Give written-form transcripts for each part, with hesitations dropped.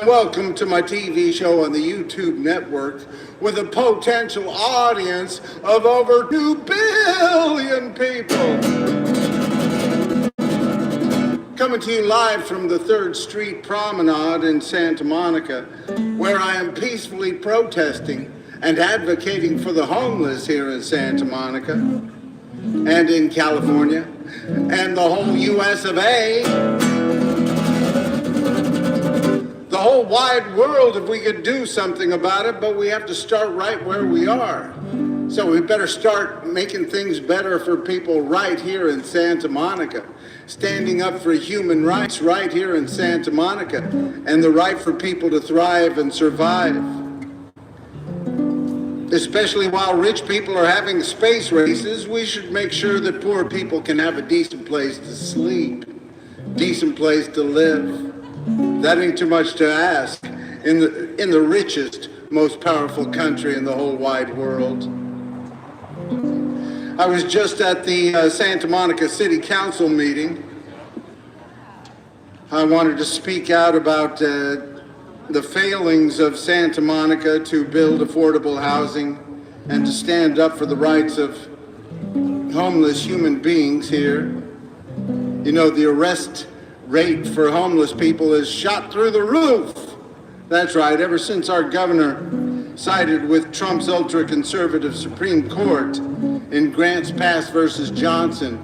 Welcome to my TV show on the YouTube network with a potential audience of over 2 billion people. Coming to you live from the 3rd Street Promenade in Santa Monica, where I am peacefully protesting and advocating for the homeless here in Santa Monica and in California and the whole US of A. The whole wide world if we could do something about it, but we have to start right where we are. So we better start making things better for people right here in Santa Monica, standing up for human rights right here in Santa Monica, and the right for people to thrive and survive. Especially while rich people are having space races, we should make sure that poor people can have a decent place to sleep, decent place to live. That ain't too much to ask in the richest, most powerful country in the whole wide world. I was just at the Santa Monica City Council meeting. I wanted to speak out about the failings of Santa Monica to build affordable housing and to stand up for the rights of homeless human beings here. You know, the arrest rate for homeless people is shot through the roof. That's right, ever since our governor sided with Trump's ultra-conservative Supreme Court in Grants Pass versus Johnson,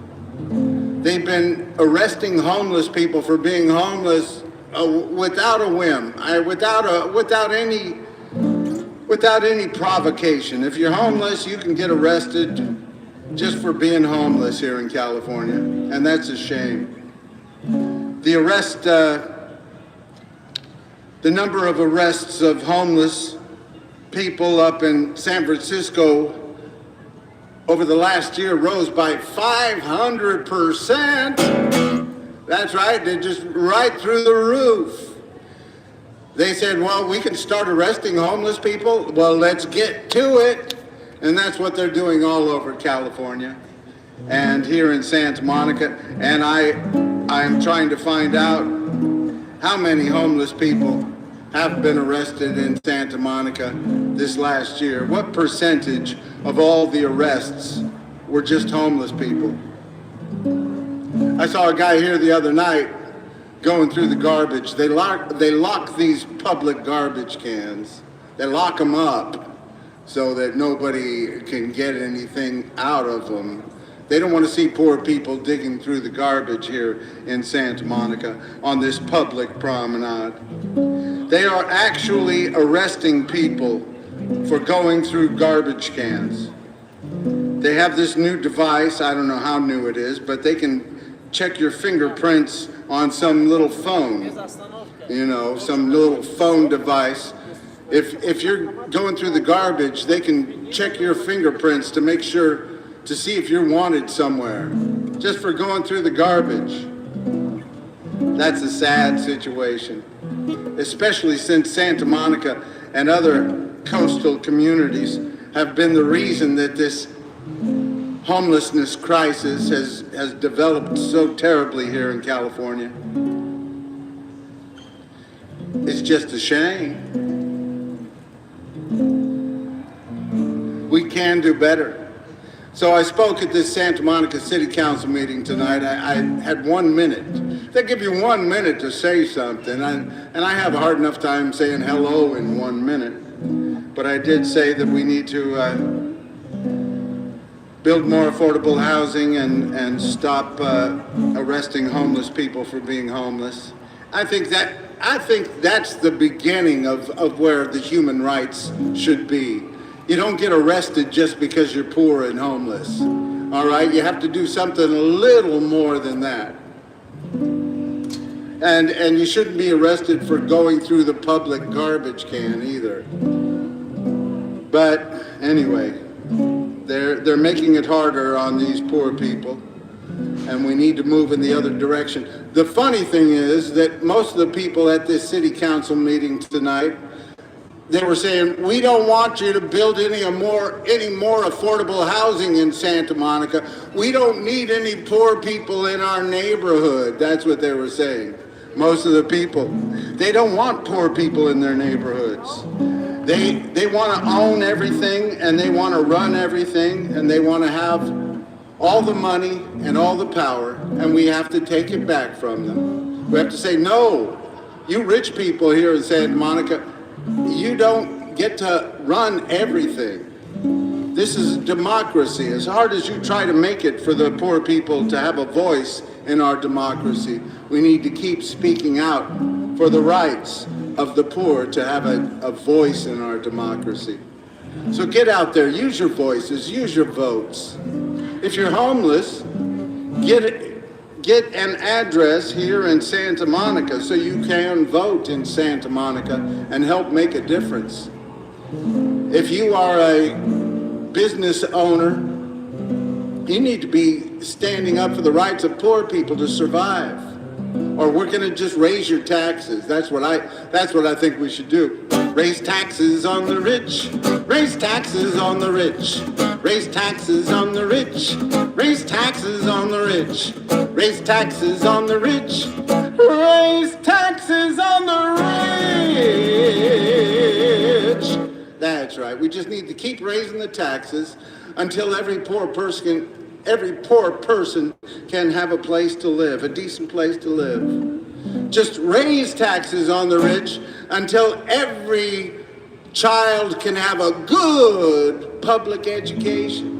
they've been arresting homeless people for being homeless without a whim, without any provocation. If you're homeless, you can get arrested just for being homeless here in California, and that's a shame. The number of arrests of homeless people up in San Francisco over the last year rose by 500%. That's right, they're just right through the roof. They said, well, we can start arresting homeless people. Well, let's get to it. And that's what they're doing all over California and here in Santa Monica. And I'm trying to find out how many homeless people have been arrested in Santa Monica this last year. What percentage of all the arrests were just homeless people? I saw a guy here the other night going through the garbage. They lock these public garbage cans. They lock them up so that nobody can get anything out of them. They don't want to see poor people digging through the garbage here in Santa Monica on this public promenade. They are actually arresting people for going through garbage cans. They have this new device, I don't know how new it is, but they can check your fingerprints on some little phone, you know, some little phone device. If you're going through the garbage, they can check your fingerprints to make sure to see if you're wanted somewhere, just for going through the garbage. That's a sad situation, especially since Santa Monica and other coastal communities have been the reason that this homelessness crisis has developed so terribly here in California. It's just a shame. We can do better. So I spoke at this Santa Monica City Council meeting tonight. I had 1 minute. They give you 1 minute to say something, and I have a hard enough time saying hello in 1 minute. But I did say that we need to build more affordable housing and stop arresting homeless people for being homeless. I think that's the beginning of where the human rights should be. You don't get arrested just because you're poor and homeless, all right? You have to do something a little more than that. And you shouldn't be arrested for going through the public garbage can either. But anyway, they're making it harder on these poor people, and we need to move in the other direction. The funny thing is that most of the people at this city council meeting tonight, they were saying, we don't want you to build any more affordable housing in Santa Monica. We don't need any poor people in our neighborhood. That's what they were saying. most of the people. They don't want poor people in their neighborhoods. They want to own everything, and they want to run everything, and they want to have all the money and all the power, and we have to take it back from them. We have to say, no, you rich people here in Santa Monica, you don't get to run everything. This is democracy. As hard as you try to make it for the poor people to have a voice in our democracy, we need to keep speaking out for the rights of the poor to have a voice in our democracy. So get out there, use your voices, use your votes. If you're homeless, get an address here in Santa Monica so you can vote in Santa Monica and help make a difference. If you are a business owner, you need to be standing up for the rights of poor people to survive. Or we're going to just raise your taxes. That's what I think we should do. Raise taxes on the rich. Raise taxes on the rich. Raise taxes on the rich. Raise taxes on the rich. Raise taxes on the rich. Raise taxes on the rich. That's right. We just need to keep raising the taxes until every poor person can have a place to live, a decent place to live. Just raise taxes on the rich until every child can have a good public education.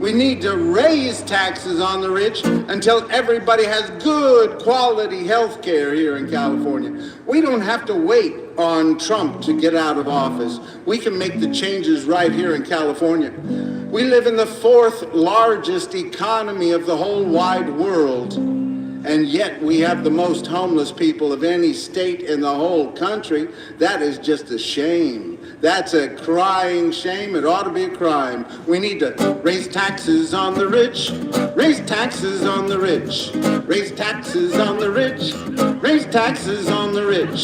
We need to raise taxes on the rich until everybody has good quality health care here in California. We don't have to wait on Trump to get out of office. We can make the changes right here in California. We live in the fourth largest economy of the whole wide world, and yet we have the most homeless people of any state in the whole country. That is just a shame. That's a crying shame. It ought to be a crime. We need to raise taxes on the rich. Raise taxes on the rich. Raise taxes on the rich. Raise taxes on the rich.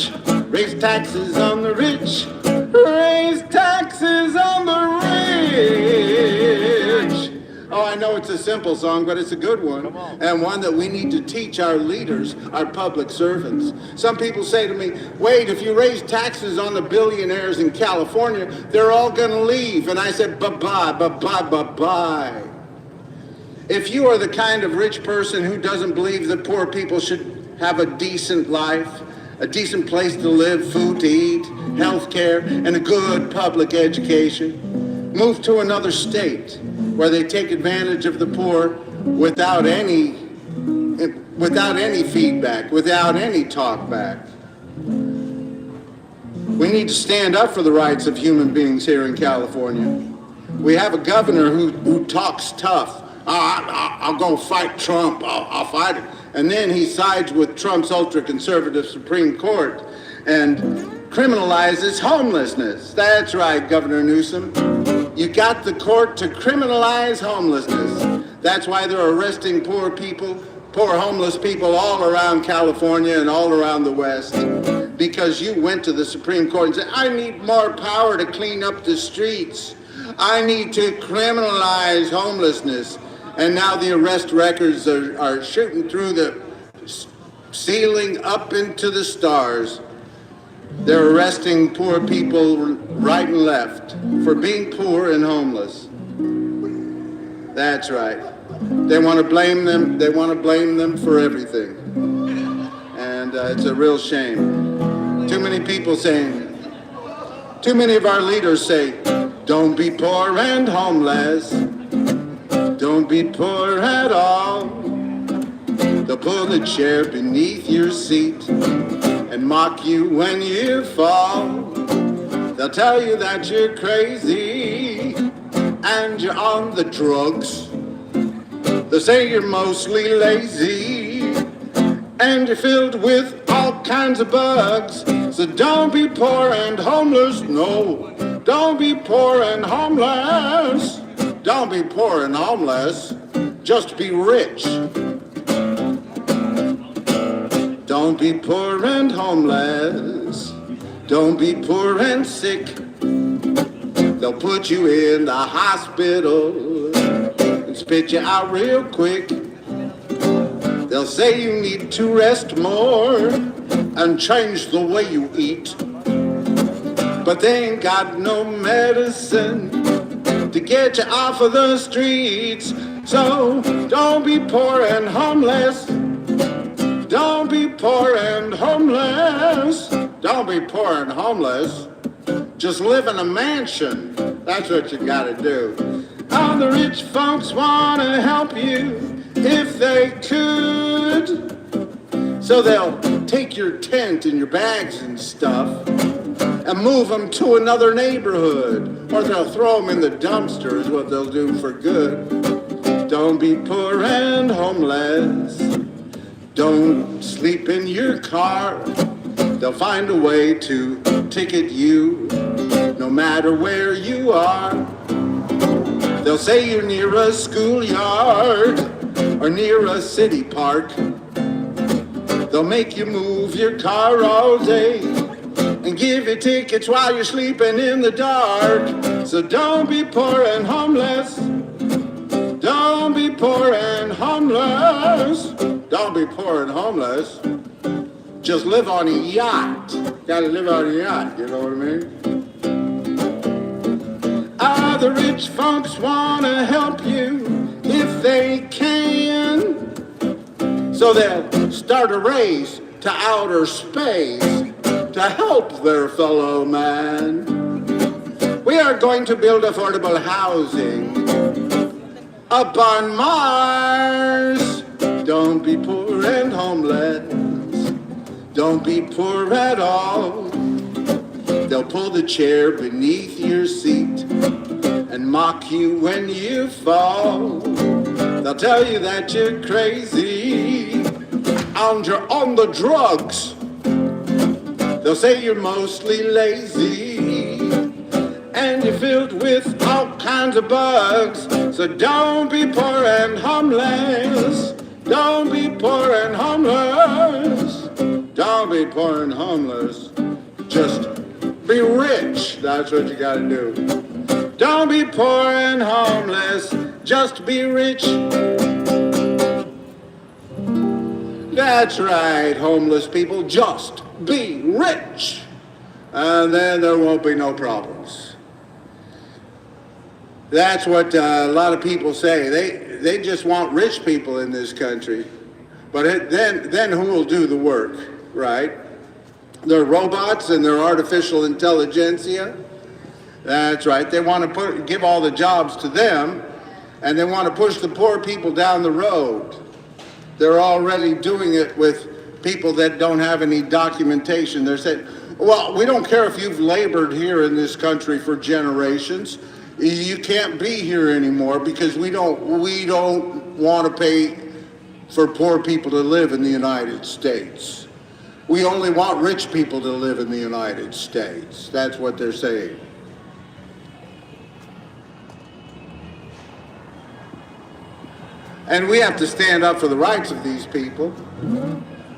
Raise taxes on the rich. Raise taxes on the rich. Oh, I know it's a simple song, but it's a good one, and one that we need to teach our leaders, our public servants. Some people say to me, wait, if you raise taxes on the billionaires in California, they're all going to leave. And I said, bye-bye, bye-bye, bye-bye. If you are the kind of rich person who doesn't believe that poor people should have a decent life, a decent place to live, food to eat, health care, and a good public education, move to another state where they take advantage of the poor without any feedback, without any talk back. We need to stand up for the rights of human beings here in California. We have a governor who talks tough. I'll go fight Trump. I'll fight it. And then he sides with Trump's ultra-conservative Supreme Court and criminalizes homelessness. That's right, Governor Newsom. You got the court to criminalize homelessness. That's why they're arresting poor homeless people all around California and all around the West. Because you went to the Supreme Court and said, I need more power to clean up the streets. I need to criminalize homelessness. And now the arrest records are shooting through the ceiling up into the stars. They're arresting poor people right and left for being poor and homeless. That's right. They want to blame them. They want to blame them for everything. And it's a real shame. Too many people saying, too many of our leaders say, don't be poor and homeless. Don't be poor at all. They'll pull a chair beneath your seat and mock you when you fall. They'll tell you that you're crazy and you're on the drugs. They'll say you're mostly lazy and you're filled with all kinds of bugs. So don't be poor and homeless, no. Don't be poor and homeless. Don't be poor and homeless. Just be rich. Don't be poor and homeless. Don't be poor and sick. They'll put you in the hospital and spit you out real quick. They'll say you need to rest more and change the way you eat. But they ain't got no medicine to get you off of the streets. So don't be poor and homeless. Don't be poor and homeless. Don't be poor and homeless. Just live in a mansion. That's what you gotta do. All the rich folks wanna help you if they could. So they'll take your tent and your bags and stuff and move them to another neighborhood. Or they'll throw them in the dumpster is what they'll do for good. Don't be poor and homeless. Don't sleep in your car. They'll find a way to ticket you no matter where you are. They'll say you're near a schoolyard or near a city park. They'll make you move your car all day and give you tickets while you're sleeping in the dark. So don't be poor and homeless. Don't be poor and homeless. Don't be poor and homeless. Just live on a yacht. Gotta live on a yacht, you know what I mean? The rich folks wanna help you if they can. So they'll start a race to outer space to help their fellow man. We are going to build affordable housing up on Mars. Don't be poor and homeless. Don't be poor at all. They'll pull the chair beneath your seat and mock you when you fall. They'll tell you that you're crazy and you're on the drugs. They'll say you're mostly lazy and you're filled with all kinds of bugs. So don't be poor and homeless. Don't be poor and homeless. Don't be poor and homeless. Just be rich. That's what you gotta do. Don't be poor and homeless. Just be rich. That's right, homeless people. Just be rich. And then there won't be no problems. That's what a lot of people say. They just want rich people in this country. But then who will do the work, right? They're robots and they're artificial intelligentsia. That's right. They want to give all the jobs to them, and they want to push the poor people down the road. They're already doing it with people that don't have any documentation. They're saying, well, we don't care if you've labored here in this country for generations. You can't be here anymore because we don't want to pay for poor people to live in the United States. We only want rich people to live in the United States. That's what they're saying. And we have to stand up for the rights of these people.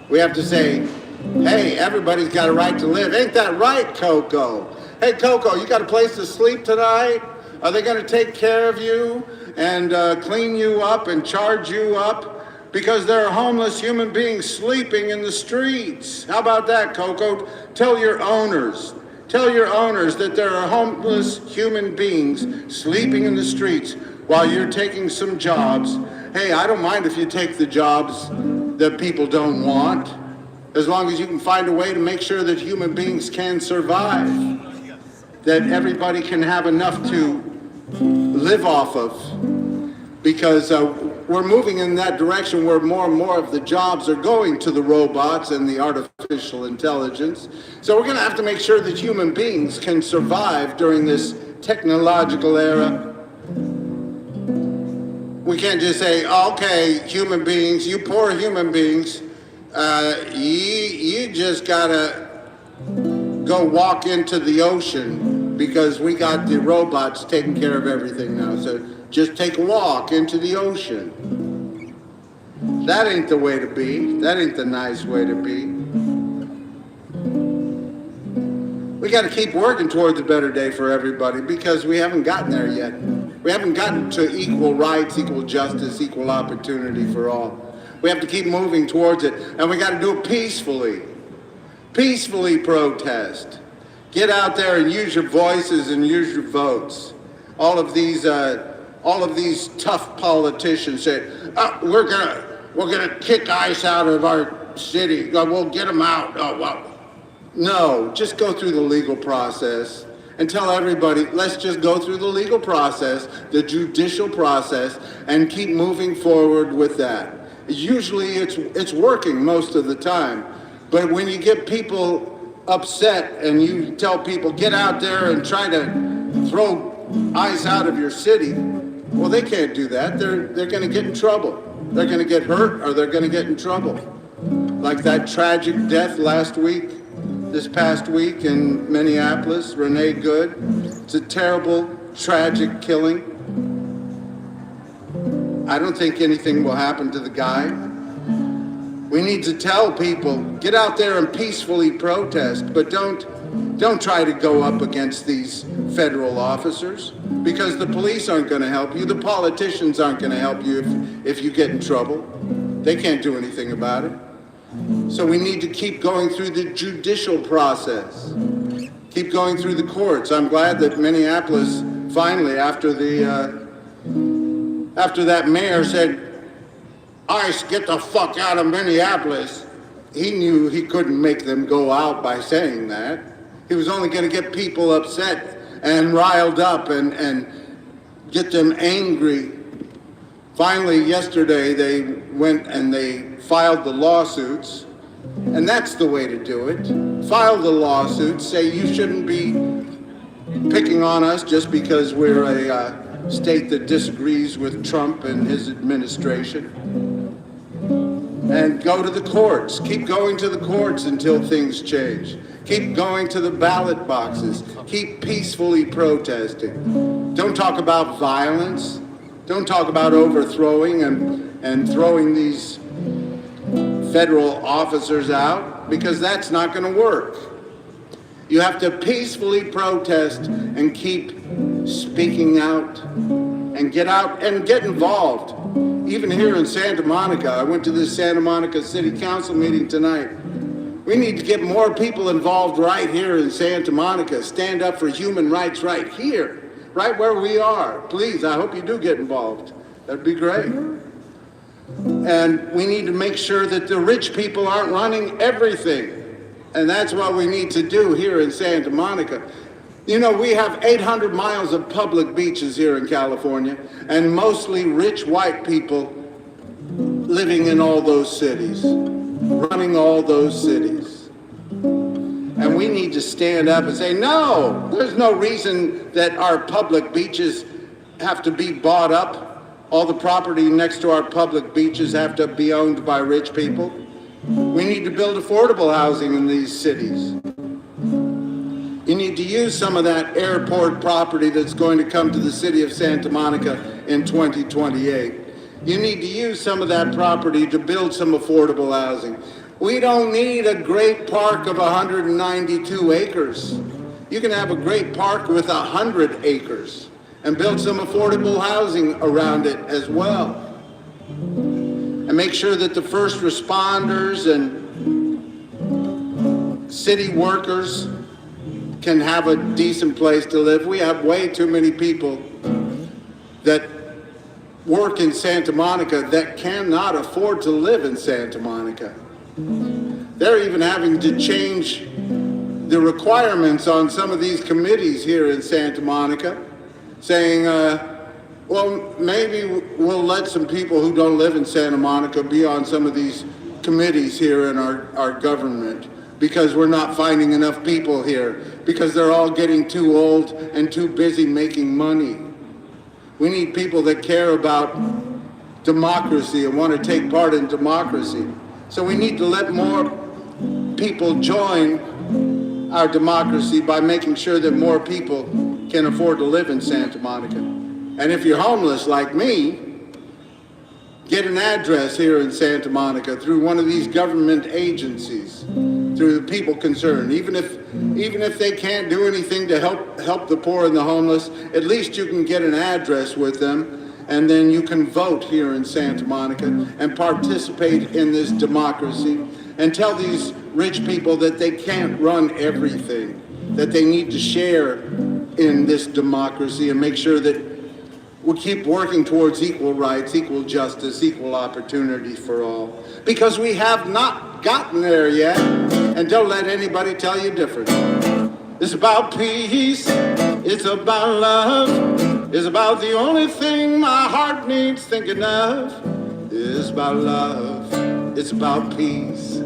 We have to say, hey, everybody's got a right to live. Ain't that right, Coco? Hey, Coco, you got a place to sleep tonight? Are they going to take care of you and clean you up and charge you up? Because there are homeless human beings sleeping in the streets. How about that, Coco? Tell your owners that there are homeless human beings sleeping in the streets while you're taking some jobs. Hey, I don't mind if you take the jobs that people don't want, as long as you can find a way to make sure that human beings can survive, that everybody can have enough to live off of, because we're moving in that direction where more and more of the jobs are going to the robots and the artificial intelligence. So we're going to have to make sure that human beings can survive during this technological era. We can't just say, okay, human beings, you poor human beings, you just gotta go walk into the ocean because we got the robots taking care of everything now. So just take a walk into the ocean. That ain't the way to be. That ain't the nice way to be. We got to keep working towards a better day for everybody because we haven't gotten there yet. We haven't gotten to equal rights, equal justice, equal opportunity for all. We have to keep moving towards it, and we got to do it peacefully. Peacefully protest. Get out there and use your voices and use your votes. All of these tough politicians say, oh, we're gonna kick ICE out of our city. We'll get them out. Oh, well. No, just go through the legal process and tell everybody, let's just go through the legal process, the judicial process, and keep moving forward with that. Usually it's working most of the time, but when you get people upset and you tell people, get out there and try to throw ICE out of your city, well, they can't do that. They're going to get in trouble. They're going to get hurt or they're going to get in trouble. Like that tragic death this past week in Minneapolis, Renee Good. It's a terrible, tragic killing. I don't think anything will happen to the guy. We need to tell people, get out there and peacefully protest, but don't try to go up against these federal officers, because the police aren't going to help you. The politicians aren't going to help you if you get in trouble. They can't do anything about it. So we need to keep going through the judicial process, keep going through the courts. I'm glad that Minneapolis finally, after that mayor said, ICE, get the fuck out of Minneapolis, he knew he couldn't make them go out by saying that. He was only going to get people upset and riled up and get them angry. Finally, yesterday, they went and they filed the lawsuits, and that's the way to do it. File the lawsuits, say you shouldn't be picking on us just because we're a state that disagrees with Trump and his administration. And go to the courts. Keep going to the courts until things change. Keep going to the ballot boxes. Keep peacefully protesting. Don't talk about violence. Don't talk about overthrowing and throwing these federal officers out, because that's not going to work. You have to peacefully protest and keep speaking out and get involved. Even here in Santa Monica, I went to this Santa Monica City Council meeting tonight. We need to get more people involved right here in Santa Monica. Stand up for human rights right here, right where we are. Please, I hope you do get involved. That'd be great. And we need to make sure that the rich people aren't running everything. And that's what we need to do here in Santa Monica. You know, we have 800 miles of public beaches here in California, and mostly rich white people living in all those cities, running all those cities. And we need to stand up and say, no, there's no reason that our public beaches have to be bought up. All the property next to our public beaches have to be owned by rich people. We need to build affordable housing in these cities. You need to use some of that airport property that's going to come to the city of Santa Monica in 2028. You need to use some of that property to build some affordable housing. We don't need a great park of 192 acres. You can have a great park with 100 acres and build some affordable housing around it as well. And make sure that the first responders and city workers can have a decent place to live. We have way too many people that work in Santa Monica that cannot afford to live in Santa Monica. They're even having to change the requirements on some of these committees here in Santa Monica, saying, well, maybe we'll let some people who don't live in Santa Monica be on some of these committees here in our government, because we're not finding enough people here, because they're all getting too old and too busy making money. We need people that care about democracy and want to take part in democracy. So we need to let more people join our democracy by making sure that more people can afford to live in Santa Monica. And if you're homeless like me, get an address here in Santa Monica through one of these government agencies, through the people concerned. Even if they can't do anything to help the poor and the homeless, at least you can get an address with them and then you can vote here in Santa Monica and participate in this democracy and tell these rich people that they can't run everything, that they need to share in this democracy and make sure that we keep working towards equal rights, equal justice, equal opportunity for all. Because we have not gotten there yet, and don't let anybody tell you different. It's about peace, it's about love, it's about the only thing my heart needs thinking of. It's about love, it's about peace,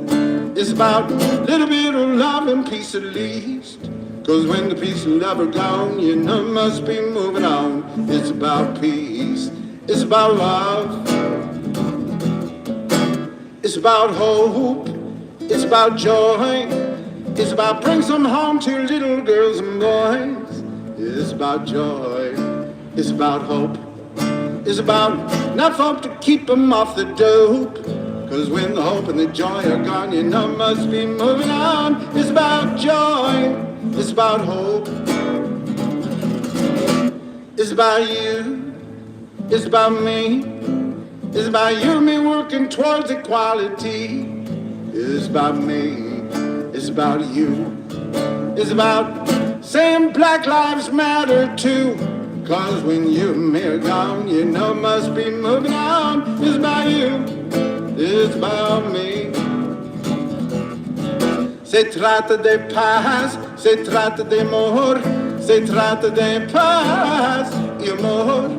it's about a little bit of love and peace at least. Cause when the peace and love are gone, you know must be moving on. It's about peace, it's about love, it's about hope, it's about joy, it's about bring some home to little girls and boys. It's about joy, it's about hope, it's about enough hope to keep them off the dope. Cause when the hope and the joy are gone, you know must be moving on. It's about joy, it's about hope, it's about you, it's about me, it's about you and me working towards equality. It's about me, it's about you, it's about saying Black Lives Matter too. Cause when you and me are gone, you know must be moving on. It's about you, it's about me. Se trata de paz, se trata de amor, se trata de paz y amor.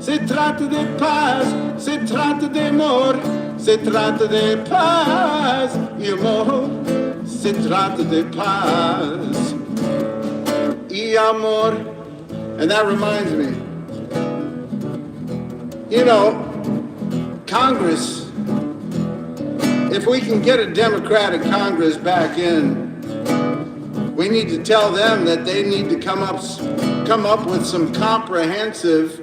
Se trata de paz, se trata de amor, se trata de paz y amor. Se trata de paz y amor. And that reminds me, you know, Congress, if we can get a Democratic Congress back in, we need to tell them that they need to come up with some comprehensive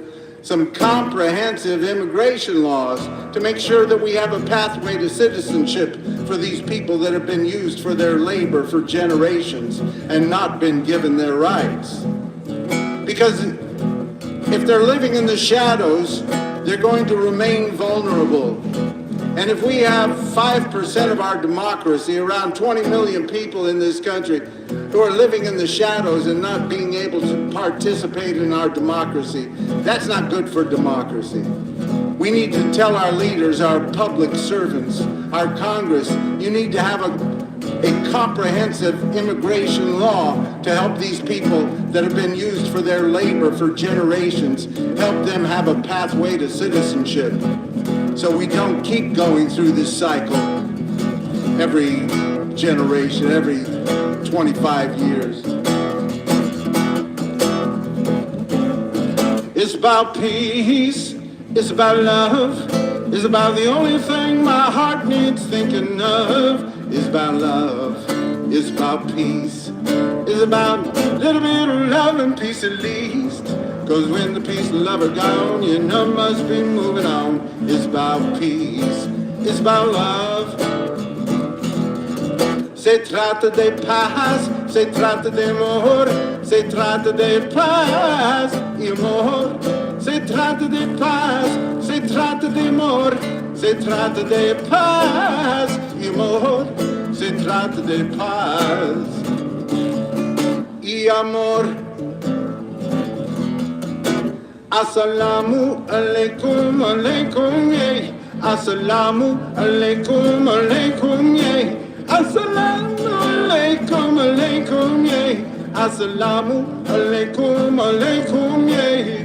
immigration laws to make sure that we have a pathway to citizenship for these people that have been used for their labor for generations and not been given their rights. Because if they're living in the shadows, they're going to remain vulnerable. And if we have 5% of our democracy, around 20 million people in this country who are living in the shadows and not being able to participate in our democracy, that's not good for democracy. We need to tell our leaders, our public servants, our Congress, you need to have a comprehensive immigration law to help these people that have been used for their labor for generations, help them have a pathway to citizenship. So we don't keep going through this cycle every generation, every 25 years. It's about peace, it's about love, it's about the only thing my heart needs thinking of. It's about love, it's about peace, it's about a little bit of love and peace at least. Cause when the peace and love are gone, you know must be moving on. It's about peace, it's about love. Se trata de paz, se trata de amor, se trata de paz y amor. Se trata de paz, se trata de amor, se trata de paz y amor. Se trata de paz y amor. Assalamu alaikum, alaikum, yeah. Assalamu alaikum, alaikum, yeah. Assalamu alaikum, alaikum, yeah. Assalamu alaikum, alaikum, yeah.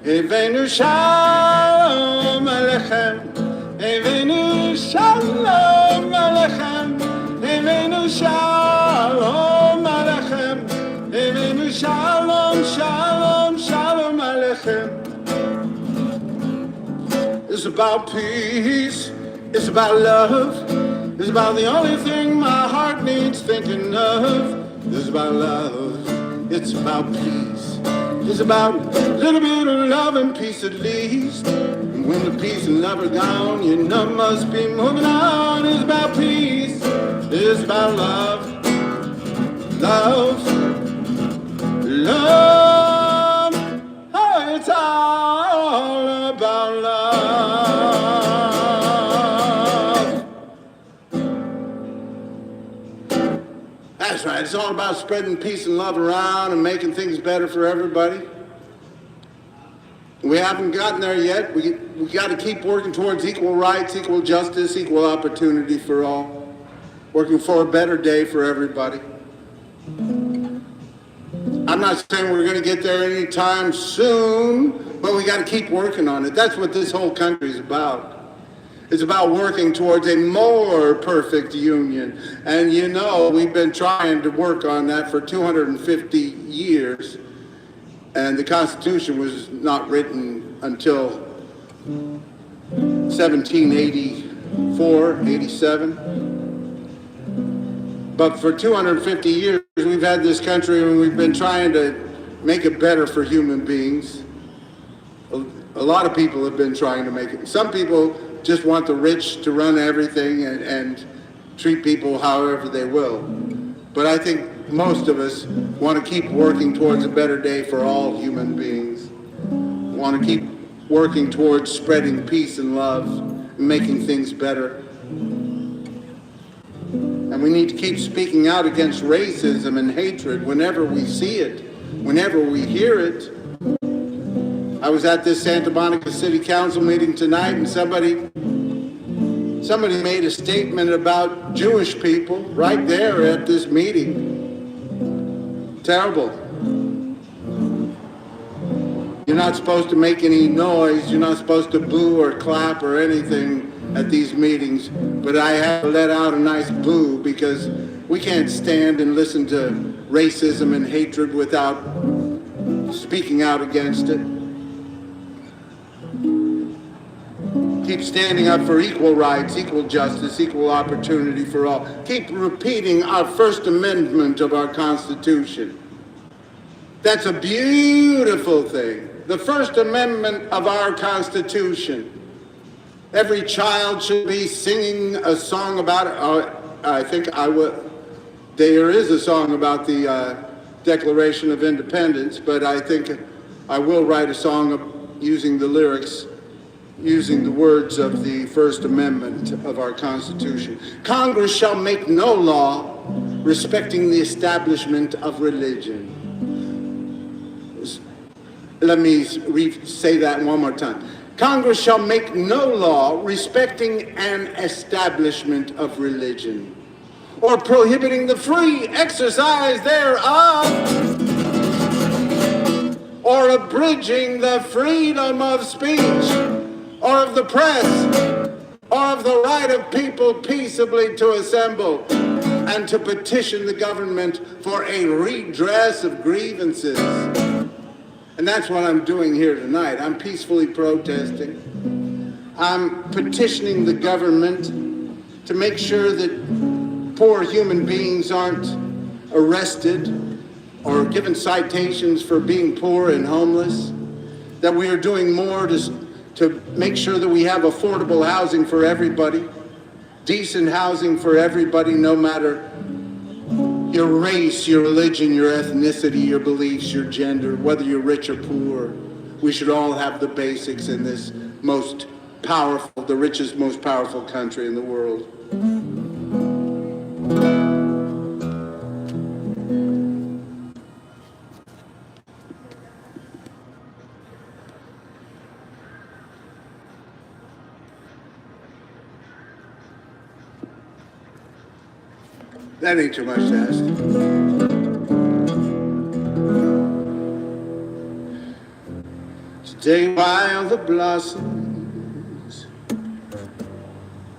Evenu shalom aleichem, Evenu shalom aleichem, Evenu shalom aleichem, Evenu shalom, shalom, shalom aleichem. It's about peace, it's about love, it's about the only thing my heart needs thinking of. It's about love, it's about peace, it's about a little bit of love and peace at least. And when the peace and love are gone, you know must be moving on. It's about peace, it's about love, love, love. It's all about love. That's right. It's all about spreading peace and love around and making things better for everybody. We haven't gotten there yet. We got to keep working towards equal rights, equal justice, equal opportunity for all. Working for a better day for everybody. I'm not saying we're going to get there anytime soon, but we got to keep working on it. That's what this whole country is about. It's about working towards a more perfect union. And you know, we've been trying to work on that for 250 years. And the Constitution was not written until 1784, 87. But for 250 years, we've had this country and we've been trying to make it better for human beings. A lot of people have been trying to make it. Some people just want the rich to run everything and treat people however they will. But I think most of us want to keep working towards a better day for all human beings. Want to keep working towards spreading peace and love and making things better. And we need to keep speaking out against racism and hatred whenever we see it, whenever we hear it. I was at this Santa Monica City Council meeting tonight, and somebody made a statement about Jewish people right there at this meeting. Terrible. You're not supposed to make any noise. You're not supposed to boo or clap or anything at these meetings. But I have to let out a nice boo because we can't stand and listen to racism and hatred without speaking out against it. Keep standing up for equal rights, equal justice, equal opportunity for all. Keep repeating our First Amendment of our Constitution. That's a beautiful thing. The First Amendment of our Constitution. Every child should be singing a song about it. I think there is a song about the Declaration of Independence, but I think I will write a song using the lyrics, using the words of the First Amendment of our Constitution. Congress shall make no law respecting the establishment of religion. Let me say that one more time. Congress shall make no law respecting an establishment of religion or prohibiting the free exercise thereof or abridging the freedom of speech or of the press, or of the right of people peaceably to assemble and to petition the government for a redress of grievances. And that's what I'm doing here tonight. I'm peacefully protesting. I'm petitioning the government to make sure that poor human beings aren't arrested or given citations for being poor and homeless, that we are doing more to make sure that we have affordable housing for everybody, decent housing for everybody, no matter your race, your religion, your ethnicity, your beliefs, your gender, whether you're rich or poor. We should all have the basics in this most powerful, the richest, most powerful country in the world. That ain't too much to ask. Today, while the blossoms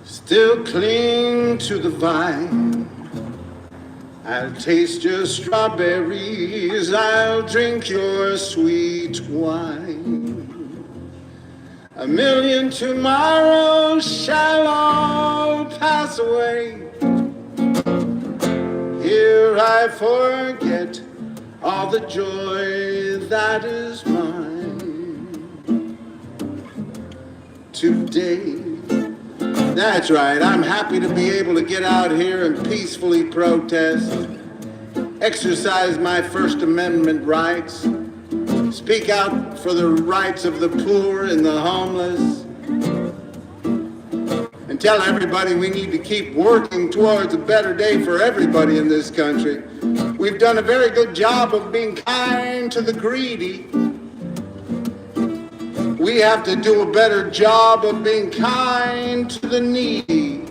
still cling to the vine, I'll taste your strawberries, I'll drink your sweet wine. A million tomorrows shall all pass away. Here I forget all the joy that is mine today. That's right, I'm happy to be able to get out here and peacefully protest, exercise my First Amendment rights, Speak out for the rights of the poor and the homeless. And tell everybody we need to keep working towards a better day for everybody in this country. We've done a very good job of being kind to the greedy. We have to do a better job of being kind to the needy.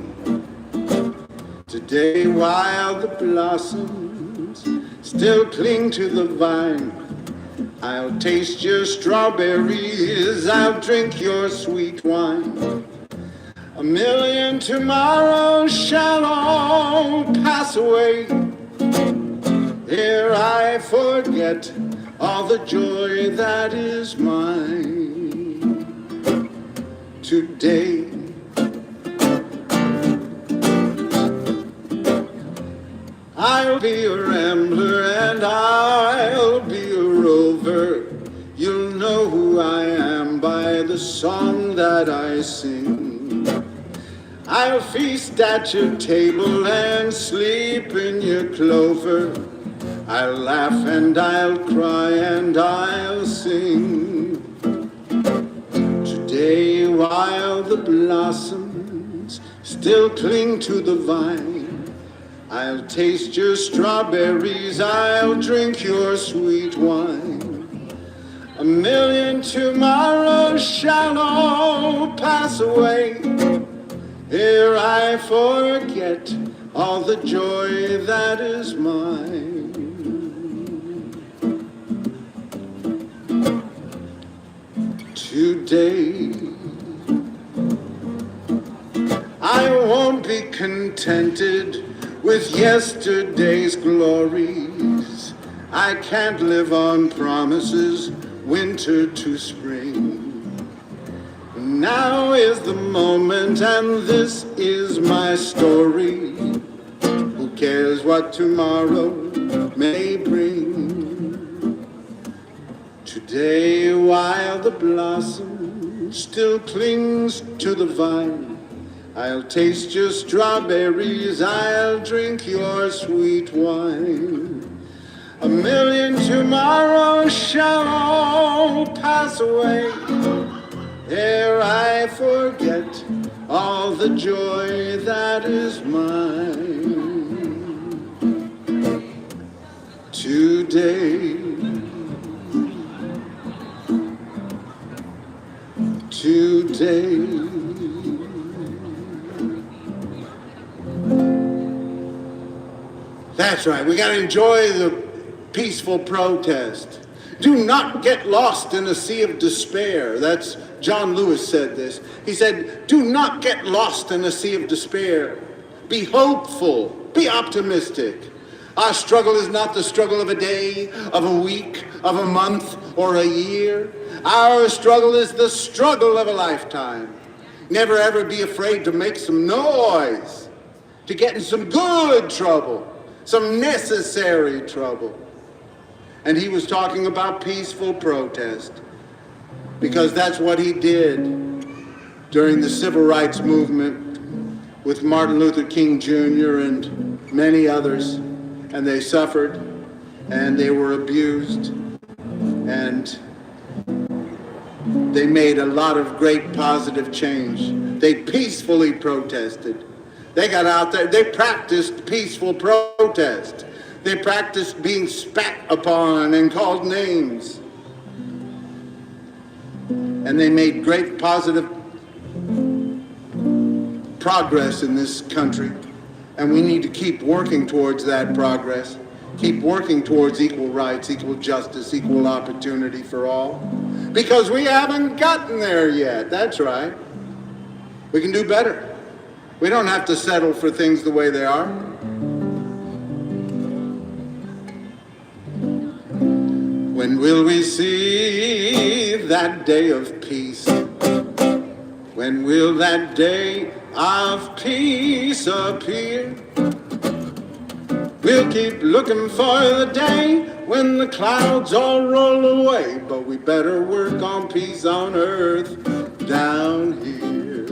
Today, while the blossoms still cling to the vine, I'll taste your strawberries, I'll drink your sweet wine. A million tomorrows shall all pass away ere I forget all the joy that is mine today. I'll be a rambler and I'll be a rover. You'll know who I am by the song that I sing. I'll feast at your table and sleep in your clover. I'll laugh and I'll cry and I'll sing. Today, while the blossoms still cling to the vine, I'll taste your strawberries, I'll drink your sweet wine. A million tomorrows shall all pass away ere I forget all the joy that is mine. Today, I won't be contented with yesterday's glories. I can't live on promises, winter to spring. Now is the moment and this is my story. Who cares what tomorrow may bring? Today, while the blossom still clings to the vine, I'll taste your strawberries, I'll drink your sweet wine. A million tomorrows shall all pass away ere I forget all the joy that is mine. Today, today. That's right, we got to enjoy the peaceful protest. Do not get lost in a sea of despair. That's John Lewis said this. He said, do not get lost in a sea of despair. Be hopeful, be optimistic. Our struggle is not the struggle of a day, of a week, of a month, or a year. Our struggle is the struggle of a lifetime. Never ever be afraid to make some noise, to get in some good trouble, some necessary trouble. And he was talking about peaceful protest because that's what he did during the civil rights movement with Martin Luther King Jr. and many others. And they suffered and they were abused and they made a lot of great positive change. They peacefully protested. They got out there, they practiced peaceful protest. They practiced being spat upon and called names. And they made great positive progress in this country. And we need to keep working towards that progress. Keep working towards equal rights, equal justice, equal opportunity for all. Because we haven't gotten there yet. That's right. We can do better. We don't have to settle for things the way they are. When will we see that day of peace? When will that day of peace appear? We'll keep looking for the day when the clouds all roll away, but we better work on peace on earth down here.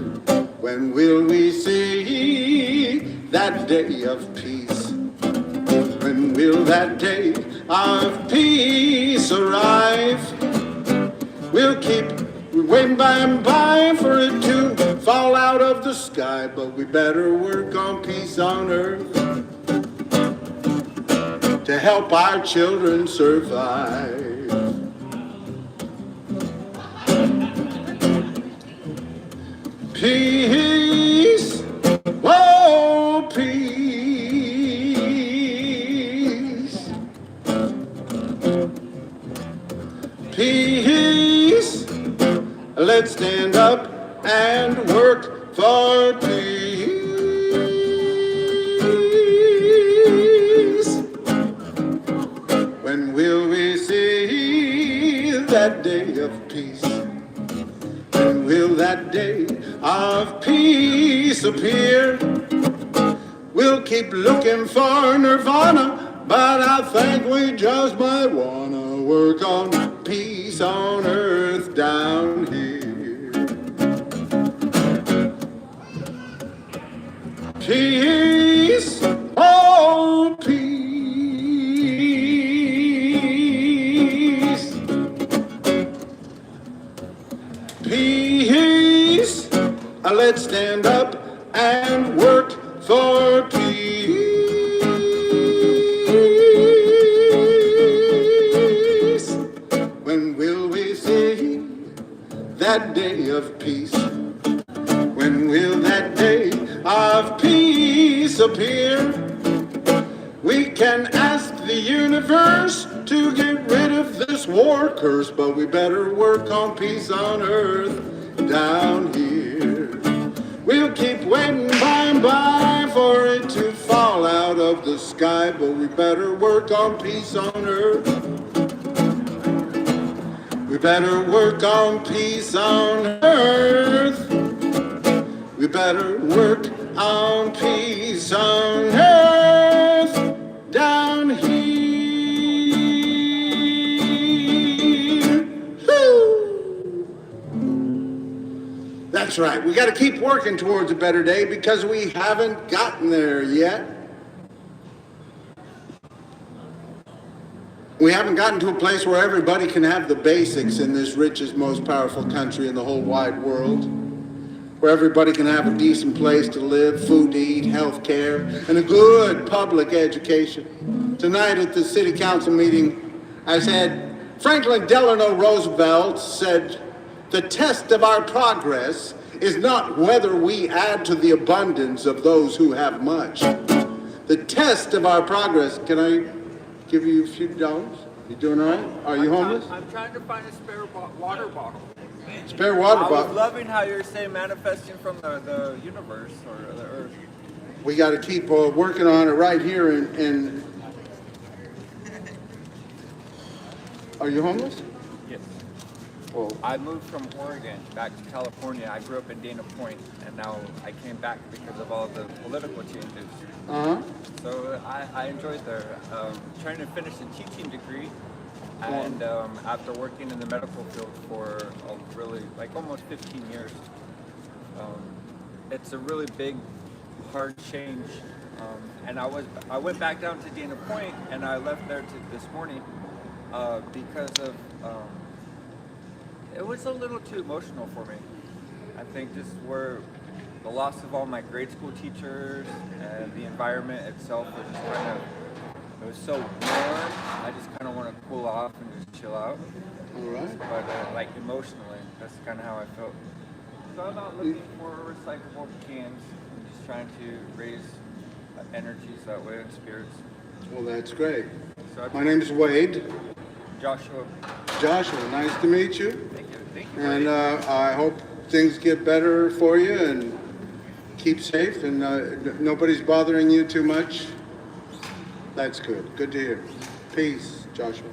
When will we see that day of peace? When will that day of peace arrive? We'll keep waiting by and by for it to fall out of the sky, but we better work on peace on earth to help our children survive. Peace, oh peace, peace, let's stand up and work for peace. When will we see that day of peace? When will that day of peace appear? We'll keep looking for nirvana, but I think we just might wanna work on peace on earth down here. Peace, oh peace, peace, let's stand up and work for peace. When will we see that day of peace? When will that day of peace appear? We can ask the universe to get rid of this war curse, but we better work on peace on earth down here. We'll keep waiting by and by for it to fall out of the sky, but we better work on peace on earth. We better work on peace on earth. We better work on peace on earth down here. Woo! That's right. We got to keep working towards a better day because we haven't gotten there yet. We haven't gotten to a place where everybody can have the basics in this richest, most powerful country in the whole wide world, where everybody can have a decent place to live, food to eat, health care, and a good public education. Tonight at the city council meeting, I said, Franklin Delano Roosevelt said, the test of our progress is not whether we add to the abundance of those who have much. The test of our progress, can I give you a few dollars? You doing all right? Are you homeless? I'm trying to find a spare water bottle. Spare water bottle. I was loving how you're saying manifesting from the universe or the earth. We got to keep working on it right here. And are you homeless? Yes. Well, I moved from Oregon back to California. I grew up in Dana Point, and now I came back because of all the political changes. So I enjoyed there. Trying to finish a teaching degree. And after working in the medical field for really like almost 15 years, it's a really big, hard change. And I went back down to Dana Point, and I left there this morning because of it was a little too emotional for me. I think just where the loss of all my grade school teachers and the environment itself was just kind of. It was so warm, I just kind of want to cool off and just chill out. all right. But like emotionally, that's kind of how I felt. So I'm not looking for recyclable cans. I'm just trying to raise energies that way and spirits. Well, that's great. So My name's Wade. Joshua. Joshua, nice to meet you. Thank you. Thank you. And I hope things get better for you and keep safe and nobody's bothering you too much. That's good. Good to hear. Peace, Joshua.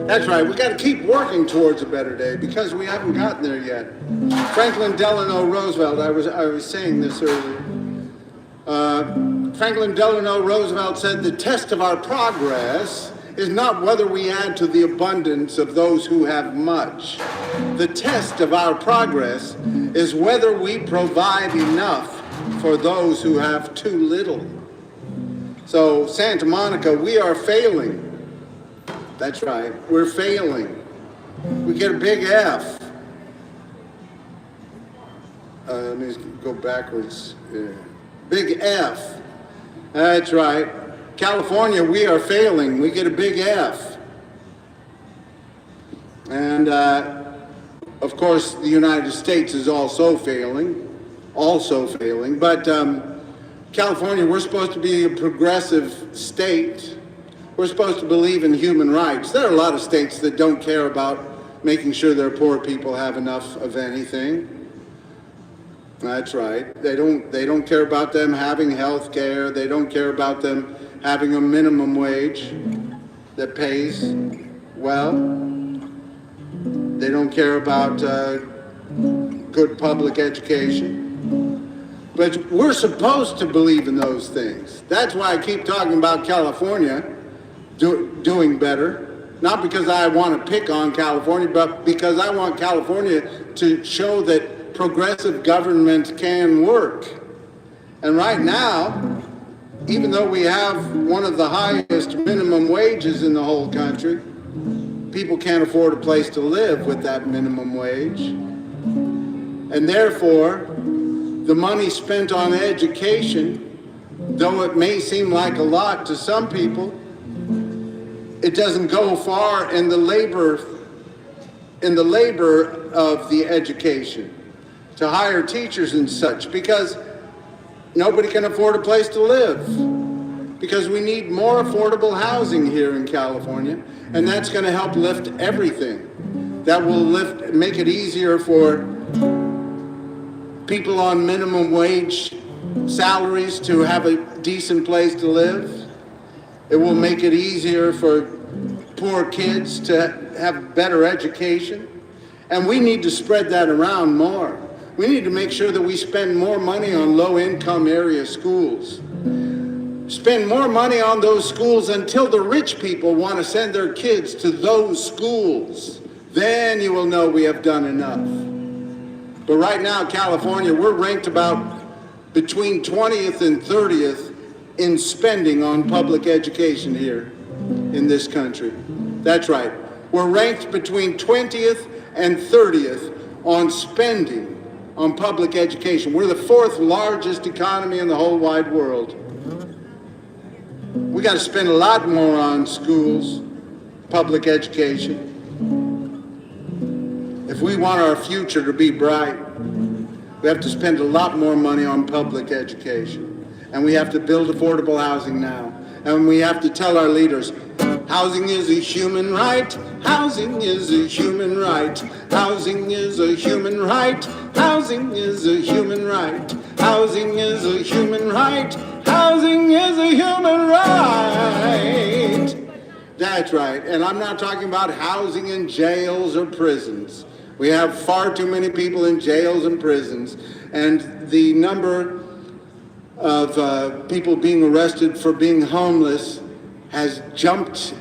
That's right. We got to keep working towards a better day because we haven't gotten there yet. Franklin Delano Roosevelt. I was saying this earlier. Franklin Delano Roosevelt said the test of our progress is not whether we add to the abundance of those who have much. The test of our progress is whether we provide enough for those who have too little. So Santa Monica, we are failing. That's right, we're failing. We get a big F. Let me go backwards. Big F. That's right. California, we are failing. We get a big F. And of course, the United States is also failing. But California, we're supposed to be a progressive state. We're supposed to believe in human rights. There are a lot of states that don't care about making sure their poor people have enough of anything. That's right. They don't care about them having health care. They don't care about them having a minimum wage that pays well. They don't care about good public education. But we're supposed to believe in those things. That's why I keep talking about California doing better. Not because I want to pick on California, but because I want California to show that progressive government can work. And right now, even though we have one of the highest minimum wages in the whole country, people can't afford a place to live with that minimum wage. And therefore, the money spent on education, though it may seem like a lot to some people, it doesn't go far in the labor of the education to hire teachers and such, because nobody can afford a place to live, because we need more affordable housing here in California, and that's going to help lift everything. That will make it easier for people on minimum wage salaries to have a decent place to live. It will make it easier for poor kids to have better education, and we need to spread that around more. We need to make sure that we spend more money on low-income area schools. Spend more money on those schools until the rich people want to send their kids to those schools. Then you will know we have done enough. But right now, California, we're ranked about between 20th and 30th in spending on public education here in this country. That's right. We're ranked between 20th and 30th on spending on public education. We're the fourth largest economy in the whole wide world. We got to spend a lot more on schools, public education. If we want our future to be bright, we have to spend a lot more money on public education. And we have to build affordable housing now. And we have to tell our leaders, housing is a human right. Housing is a human right. Housing is a human right. Housing is a human right. Housing is a human right. Housing is a human right. That's right. And I'm not talking about housing in jails or prisons. We have far too many people in jails and prisons. And the number of people being arrested for being homeless has jumped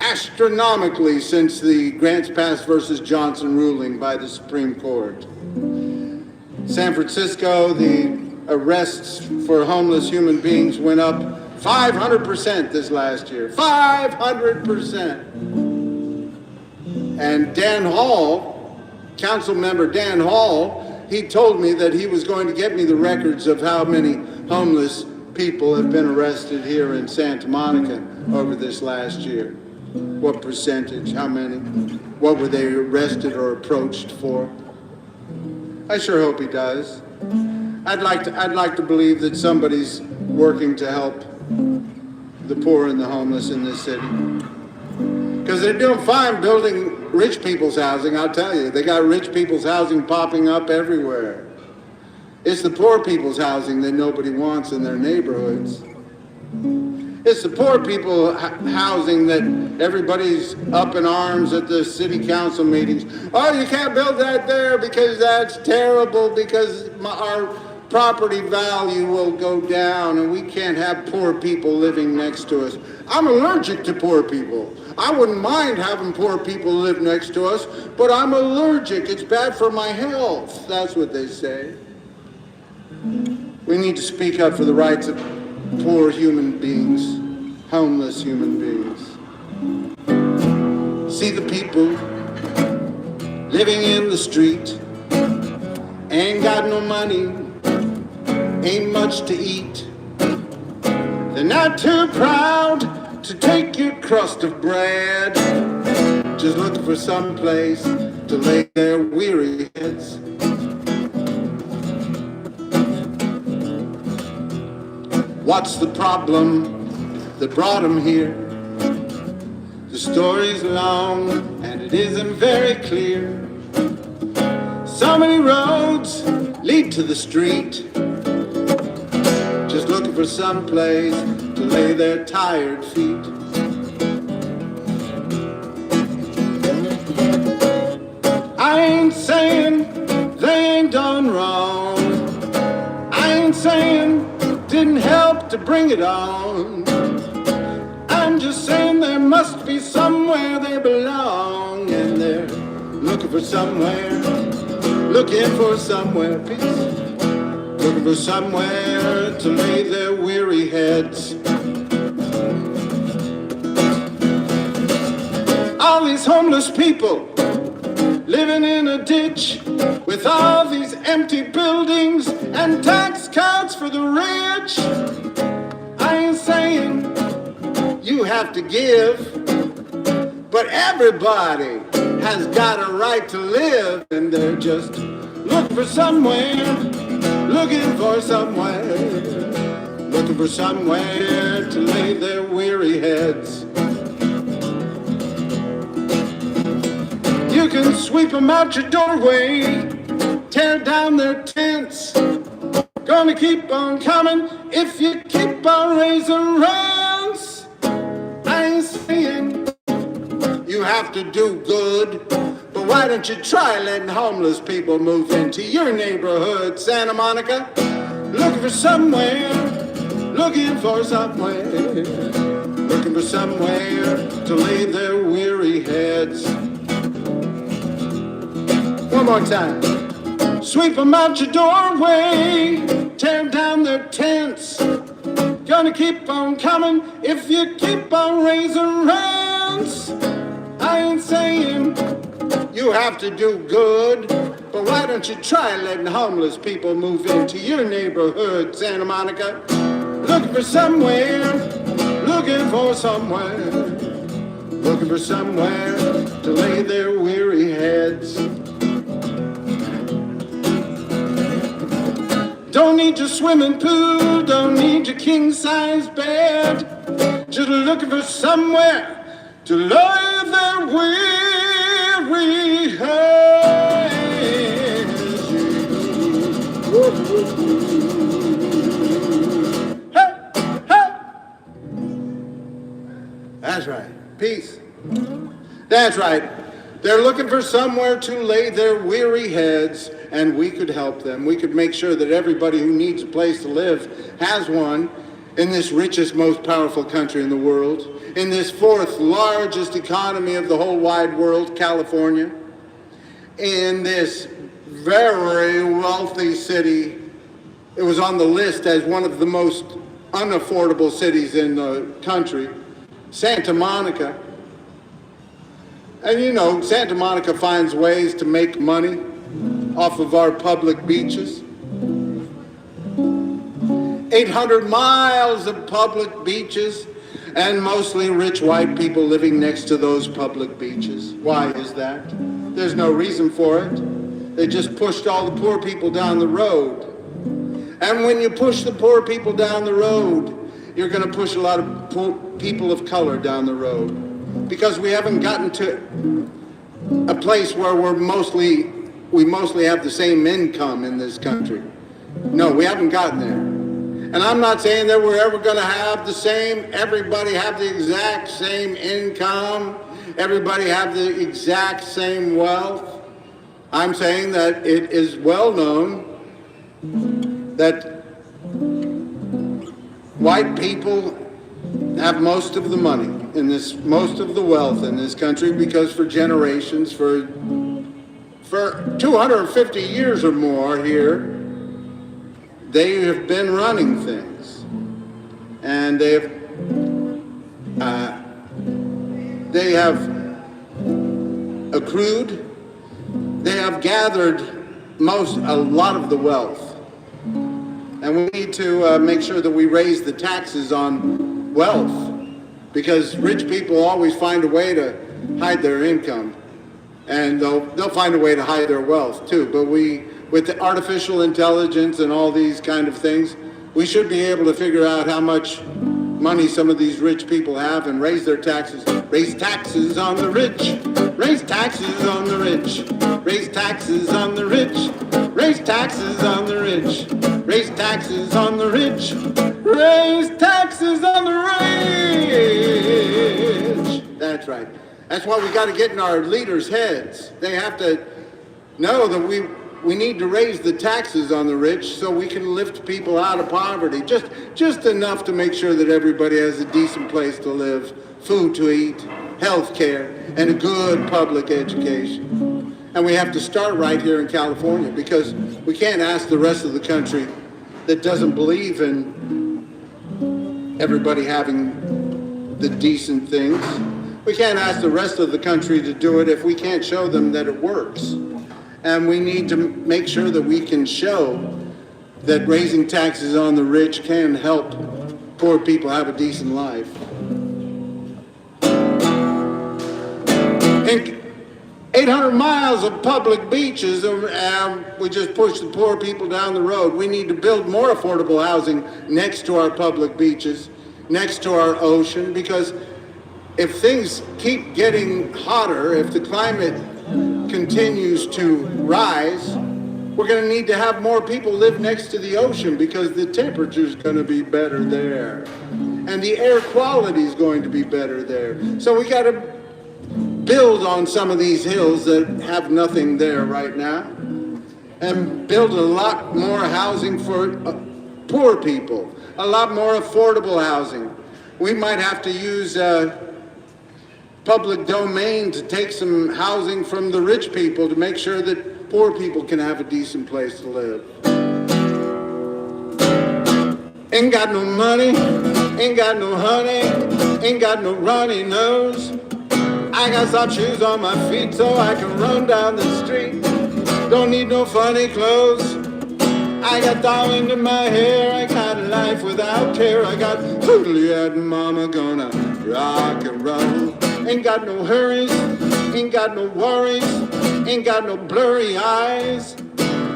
astronomically since the Grants Pass versus Johnson ruling by the Supreme Court. San Francisco, the arrests for homeless human beings went up 500% this last year. 500%. And Dan Hall, council member Dan Hall, he told me that he was going to get me the records of how many homeless people have been arrested here in Santa Monica over this last year. What percentage, how many, what were they arrested or approached for? I sure hope he does. I'd like to believe that somebody's working to help the poor and the homeless in this city. Because they're doing fine building rich people's housing, I'll tell you. They got rich people's housing popping up everywhere. It's the poor people's housing that nobody wants in their neighborhoods. It's the poor people housing that everybody's up in arms at the city council meetings. Oh, you can't build that there because that's terrible, because our property value will go down and we can't have poor people living next to us. I'm allergic to poor people. I wouldn't mind having poor people live next to us, but I'm allergic. It's bad for my health. That's what they say. We need to speak up for the rights of poor human beings, homeless human beings. See the people living in the street, ain't got no money, ain't much to eat. They're not too proud to take your crust of bread, just looking for some place to lay their weary heads. What's the problem that brought them here? The story's long and it isn't very clear. So many roads lead to the street, just looking for some place to lay their tired feet. I ain't saying they ain't done wrong. I ain't saying didn't help to bring it on. I'm just saying there must be somewhere they belong, and they're looking for somewhere, looking for somewhere peace, looking for somewhere to lay their weary heads. All these homeless people living in a ditch with all these empty buildings and tax cuts for the rich. I ain't saying you have to give, but everybody has got a right to live, and they're just looking for somewhere, looking for somewhere, looking for somewhere to lay their weary heads. You can sweep them out your doorway, tear down their tents. Gonna keep on coming if you keep on raising rents. I ain't saying you have to do good, but why don't you try letting homeless people move into your neighborhood, Santa Monica? Looking for somewhere, looking for somewhere, looking for somewhere to lay their weary heads. One more time. Sweep them out your doorway, tear down their tents. Gonna keep on coming if you keep on raising rents. I ain't saying you have to do good, but why don't you try letting homeless people move into your neighborhood, Santa Monica? Looking for somewhere, looking for somewhere, looking for somewhere to lay their weary heads. Don't need your swimming pool, don't need your king-size bed. Just looking for somewhere to lay their weary heads. Hey, hey. That's right. Peace. That's right. They're looking for somewhere to lay their weary heads, and we could help them. We could make sure that everybody who needs a place to live has one in this richest, most powerful country in the world, in this fourth largest economy of the whole wide world, California, in this very wealthy city. It was on the list as one of the most unaffordable cities in the country, Santa Monica. And you know, Santa Monica finds ways to make money off of our public beaches. 800 miles of public beaches, and mostly rich white people living next to those public beaches. Why is that? There's no reason for it. They just pushed all the poor people down the road. And when you push the poor people down the road, you're going to push a lot of poor people of color down the road. Because we haven't gotten to a place where we mostly have the same income in this country. No, we haven't gotten there. And I'm not saying that we're ever going to have everybody have the exact same income, everybody have the exact same wealth. I'm saying that it is well known that white people have most of the money most of the wealth in this country, because for generations, for 250 years or more here, they have been running things. and they have accrued, they have gathered a lot of the wealth. And we need to make sure that we raise the taxes on wealth, because rich people always find a way to hide their income, and they'll find a way to hide their wealth too. But with the artificial intelligence and all these kind of things, we should be able to figure out how much money some of these rich people have and raise their taxes. Raise taxes on the rich. Raise taxes on the rich. Raise taxes on the rich. Raise taxes on the rich. Raise taxes on the rich. Raise taxes on the rich. That's right. That's why we got to get in our leaders' heads. They have to know that we need to raise the taxes on the rich so we can lift people out of poverty. Just enough to make sure that everybody has a decent place to live, food to eat, health care, and a good public education. And we have to start right here in California, because we can't ask the rest of the country that doesn't believe in everybody having the decent things. We can't ask the rest of the country to do it if we can't show them that it works. And we need to make sure that we can show that raising taxes on the rich can help poor people have a decent life. And 800 miles of public beaches, we just push the poor people down the road. We need to build more affordable housing next to our public beaches, next to our ocean, because if things keep getting hotter, if the climate continues to rise, we're going to need to have more people live next to the ocean, because the temperature's going to be better there and the air quality is going to be better there. So we got to build on some of these hills that have nothing there right now, and build a lot more housing for poor people, a lot more affordable housing. We might have to use public domain to take some housing from the rich people to make sure that poor people can have a decent place to live. Ain't got no money, ain't got no honey, ain't got no runny nose. I got some shoes on my feet so I can run down the street. Don't need no funny clothes. I got doll into my hair. I got a life without care. I got Juliet and Mama gonna rock and roll. Ain't got no hurries, ain't got no worries, ain't got no blurry eyes.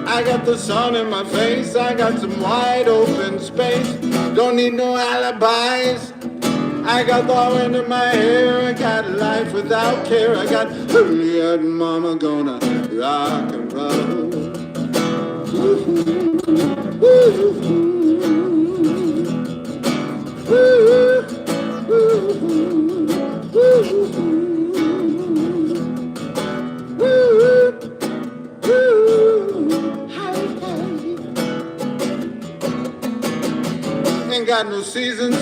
I got the sun in my face. I got some wide open space. Don't need no alibis. I got the wind in my hair. I got a life without care. I got Juliet and Mama gonna rock and roll. Woo-hoo. Woo-hoo. Woo-hoo. Ain't got no seasons,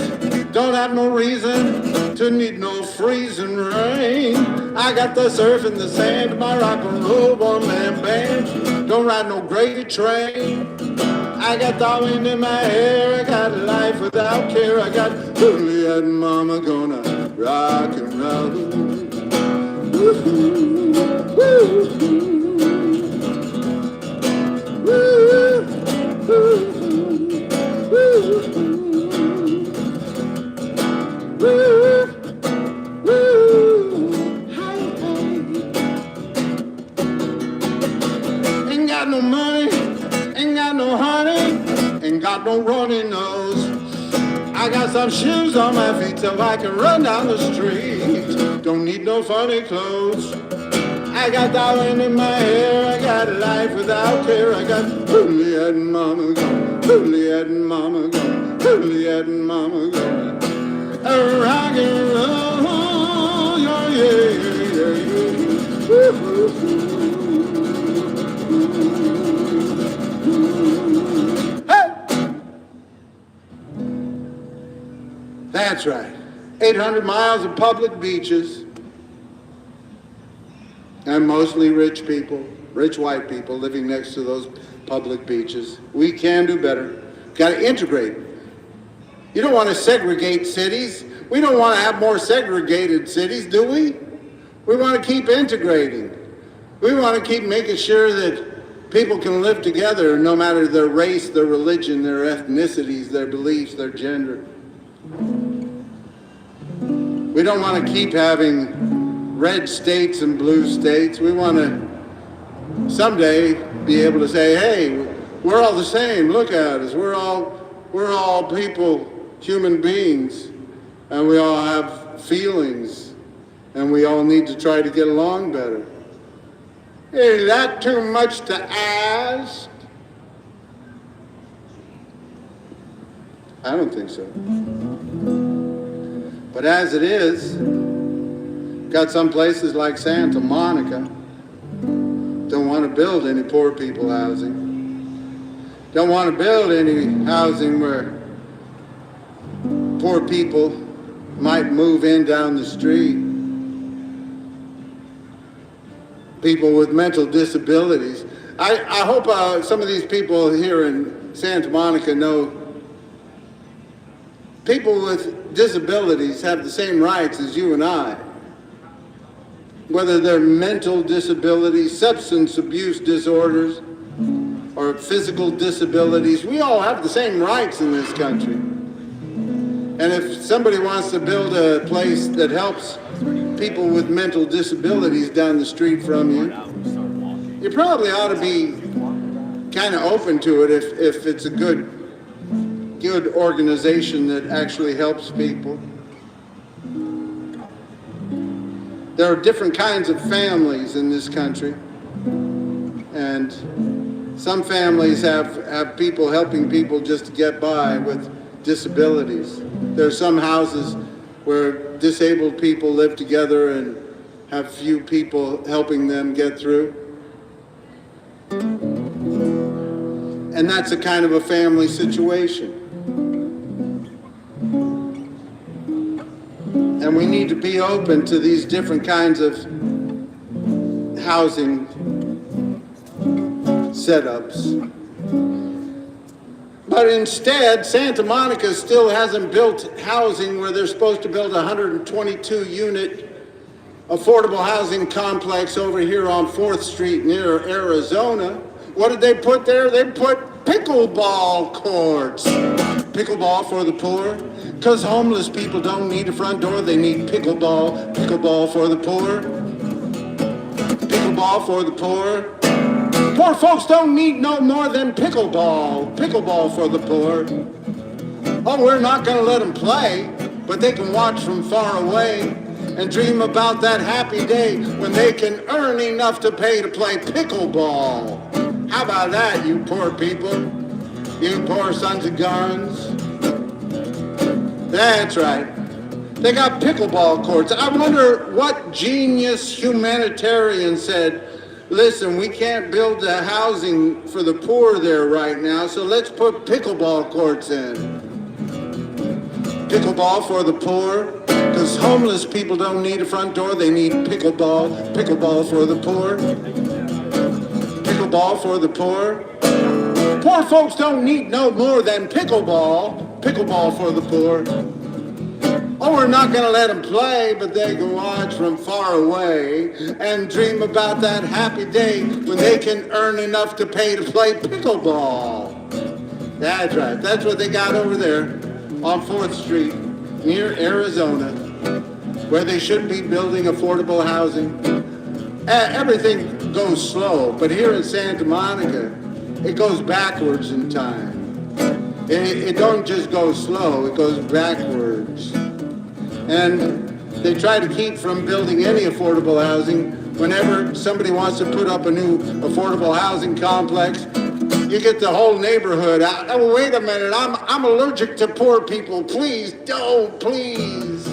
don't have no reason to need no freezing rain. I got the surf in the sand, my rock and roll one-man band. Don't ride no gravy train. I got the wind in my hair. I got a life without care. I got Juliet and Mama gonna rock and roll. Woo-hoo. Woo-hoo. Woo-hoo. Ain't got no money, ain't got no honey, ain't got no runny nose. I got some shoes on my feet so I can run down the street. Don't need no funny clothes. I got the wind in my hair. I got a life without care. I got Juliet and Mama gonna, Juliet and Mama gonna, Juliet and Mama gonna rock and roll, yeah, yeah, yeah, yeah. Hey! That's right. 800 miles of public beaches, and mostly rich people, rich white people living next to those public beaches. We can do better. Got to integrate You don't want to segregate cities. We don't want to have more segregated cities, do we? We want to keep integrating. We want to keep making sure that people can live together no matter their race, their religion, their ethnicities, their beliefs, their gender. We don't want to keep having red states and blue states. We want to someday be able to say, hey, we're all the same. Look at us. We're all people, human beings, and we all have feelings, and we all need to try to get along better. Is that too much to ask? I don't think so. But as it is, got some places like Santa Monica don't want to build any poor people housing. Don't want to build any housing where poor people might move in down the street. People with mental disabilities. I hope some of these people here in Santa Monica know people with disabilities have the same rights as you and I. Whether they're mental disabilities, substance abuse disorders, or physical disabilities, we all have the same rights in this country. And if somebody wants to build a place that helps people with mental disabilities down the street from you, you probably ought to be kind of open to it if it's a good organization that actually helps people. There are different kinds of families in this country, and some families have people helping people just to get by with disabilities. There are some houses where disabled people live together and have few people helping them get through. And that's a kind of a family situation. And we need to be open to these different kinds of housing setups. But instead, Santa Monica still hasn't built housing where they're supposed to build a 122-unit affordable housing complex over here on 4th Street near Arizona. What did they put there? They put pickleball courts. Pickleball for the poor? Because homeless people don't need a front door, they need pickleball. Pickleball for the poor? Pickleball for the poor? Poor folks don't need no more than pickleball. Pickleball for the poor. Oh, we're not going to let them play, but they can watch from far away and dream about that happy day when they can earn enough to pay to play pickleball. How about that, you poor people? You poor sons of guns. That's right. They got pickleball courts. I wonder what genius humanitarian said, listen, we can't build the housing for the poor there right now, so let's put pickleball courts in. Pickleball for the poor? Because homeless people don't need a front door, they need pickleball. Pickleball for the poor? Pickleball for the poor? Poor folks don't need no more than pickleball. Pickleball for the poor. Oh, we're not going to let them play, but they can watch from far away and dream about that happy day when they can earn enough to pay to play pickleball. That's right. That's what they got over there on 4th Street near Arizona, where they should be building affordable housing. Everything goes slow, but here in Santa Monica, it goes backwards in time. It don't just go slow, it goes backwards. And they try to keep from building any affordable housing. Whenever somebody wants to put up a new affordable housing complex, you get the whole neighborhood out. Oh, wait a minute, I'm allergic to poor people. Please don't, please.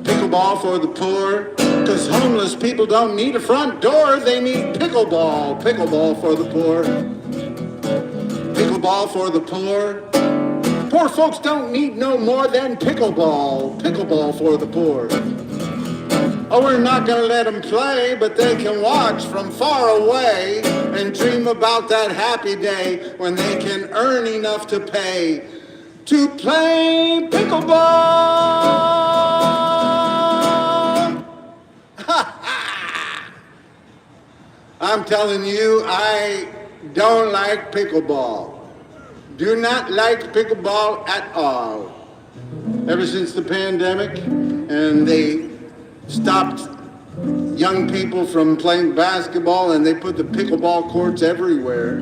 Pickleball for the poor, because homeless people don't need a front door, they need pickleball. Pickleball for the poor. Pickleball for the poor. Poor folks don't need no more than pickleball. Pickleball for the poor. Oh, we're not going to let them play, but they can watch from far away and dream about that happy day when they can earn enough to pay to play pickleball. I'm telling you, I don't like pickleball. Do not like pickleball at all. Ever since the pandemic, and they stopped young people from playing basketball, and they put the pickleball courts everywhere.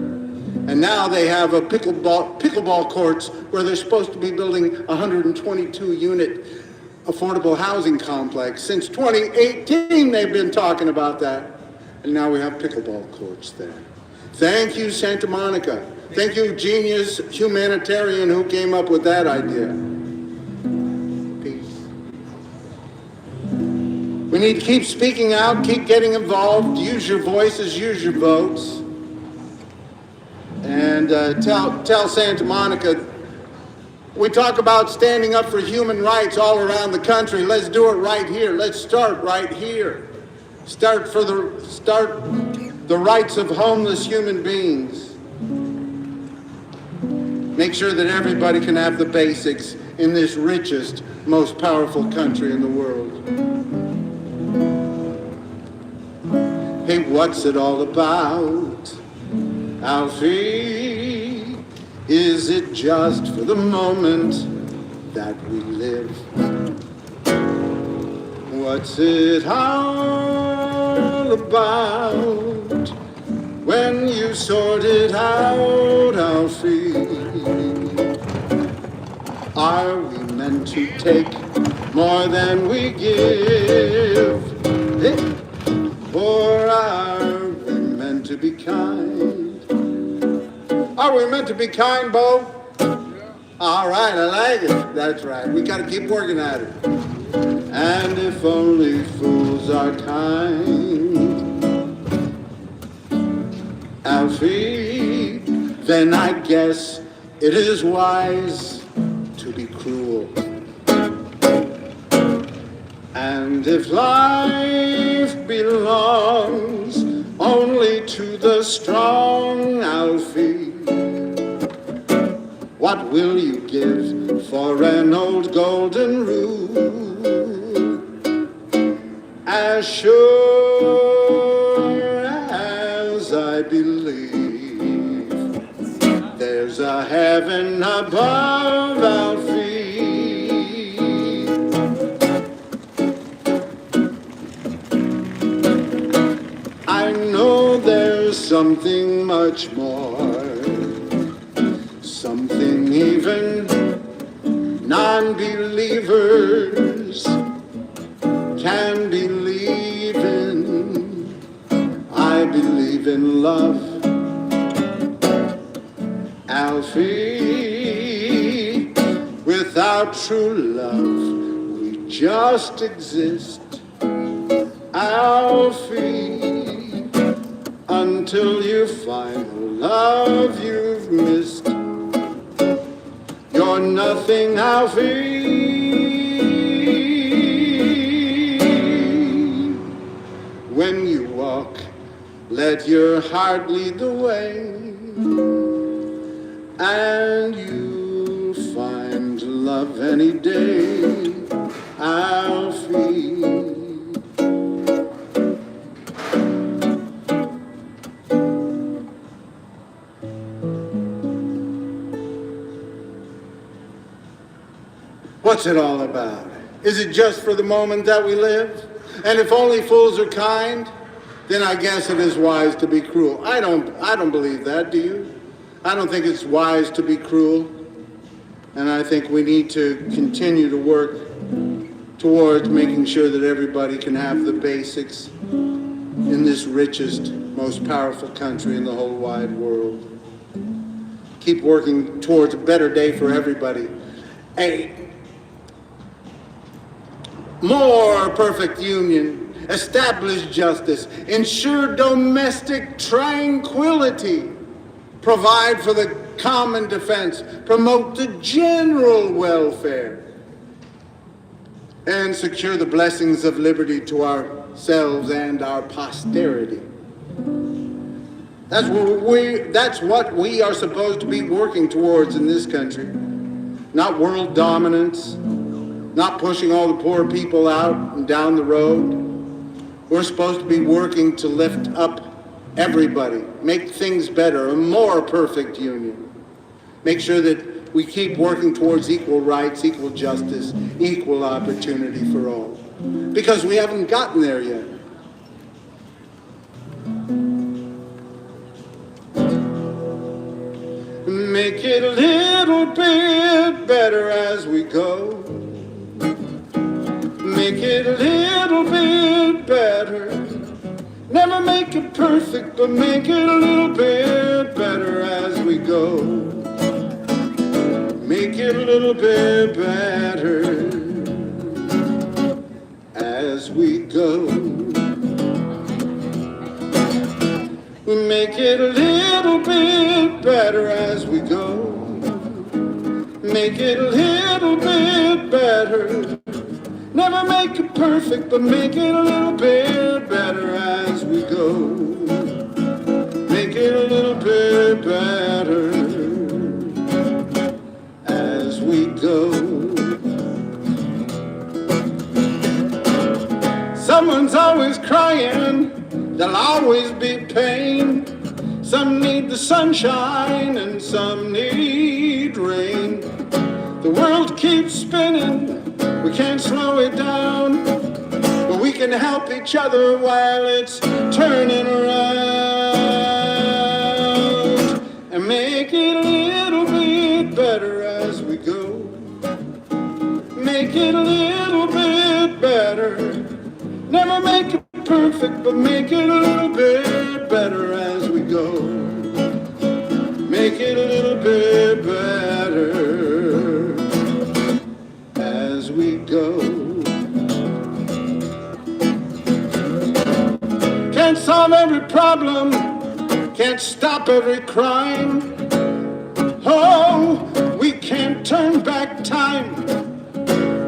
And now they have a pickleball courts where they're supposed to be building a 122-unit affordable housing complex. Since 2018, they've been talking about that. And now we have pickleball courts there. Thank you, Santa Monica. Thank you, genius humanitarian who came up with that idea. Peace. We need to keep speaking out, keep getting involved, use your voices, use your votes. And tell Santa Monica, we talk about standing up for human rights all around the country. Let's do it right here. Let's start right here. Start the rights of homeless human beings. Make sure that everybody can have the basics in this richest, most powerful country in the world. Hey, what's it all about, Alfie? Is it just for the moment that we live? What's it all about when you sort it out, Alfie? Are we meant to take more than we give? Or are we meant to be kind? Are we meant to be kind, Bo? All right, I like it. That's right. We got to keep working at it. And if only fools are kind, Alfie, then I guess it is wise to be cruel. And if life belongs only to the strong, Alfie, what will you give for an old golden rule? As sure as I believe there's a heaven above, Alfie, I know there's something much more, something even non-believers can believe in. I believe in love, Alfie. Without true love, we just exist, Alfie, until you find the love you've missed. You're nothing, Alfie. When you walk, let your heart lead the way, and you'll find love any day, Alfie. What's it all about? Is it just for the moment that we live? And if only fools are kind, then I guess it is wise to be cruel. I don't believe that, do you? I don't think it's wise to be cruel. And I think we need to continue to work towards making sure that everybody can have the basics in this richest, most powerful country in the whole wide world. Keep working towards a better day for everybody. A more perfect union, establish justice, ensure domestic tranquility, provide for the common defense, promote the general welfare. and secure the blessings of liberty to ourselves and our posterity. That's what we are supposed to be working towards in this country. Not world dominance, not pushing all the poor people out and down the road. We're supposed to be working to lift up everybody, make things better, a more perfect union. Make sure that we keep working towards equal rights, equal justice, equal opportunity for all. Because we haven't gotten there yet. Make it a little bit better as we go. Make it a little bit better. Never make it perfect, but make it a little bit better as we go. Make it a little bit better as we go. Make it a little bit better as we go. Make it a little bit better. Never make it perfect, but make it a little bit better as we go. Make it a little bit better as we go. Someone's always crying, there'll always be pain. Some need the sunshine and some need rain. The world keeps spinning, we can't slow it down, but we can help each other while it's turning around. And make it a little bit better as we go. Make it a little bit better. Never make it perfect, but make it a little bit better as we go. Make it a little bit better as we go. Can't solve every problem, can't stop every crime. Oh, we can't turn back time.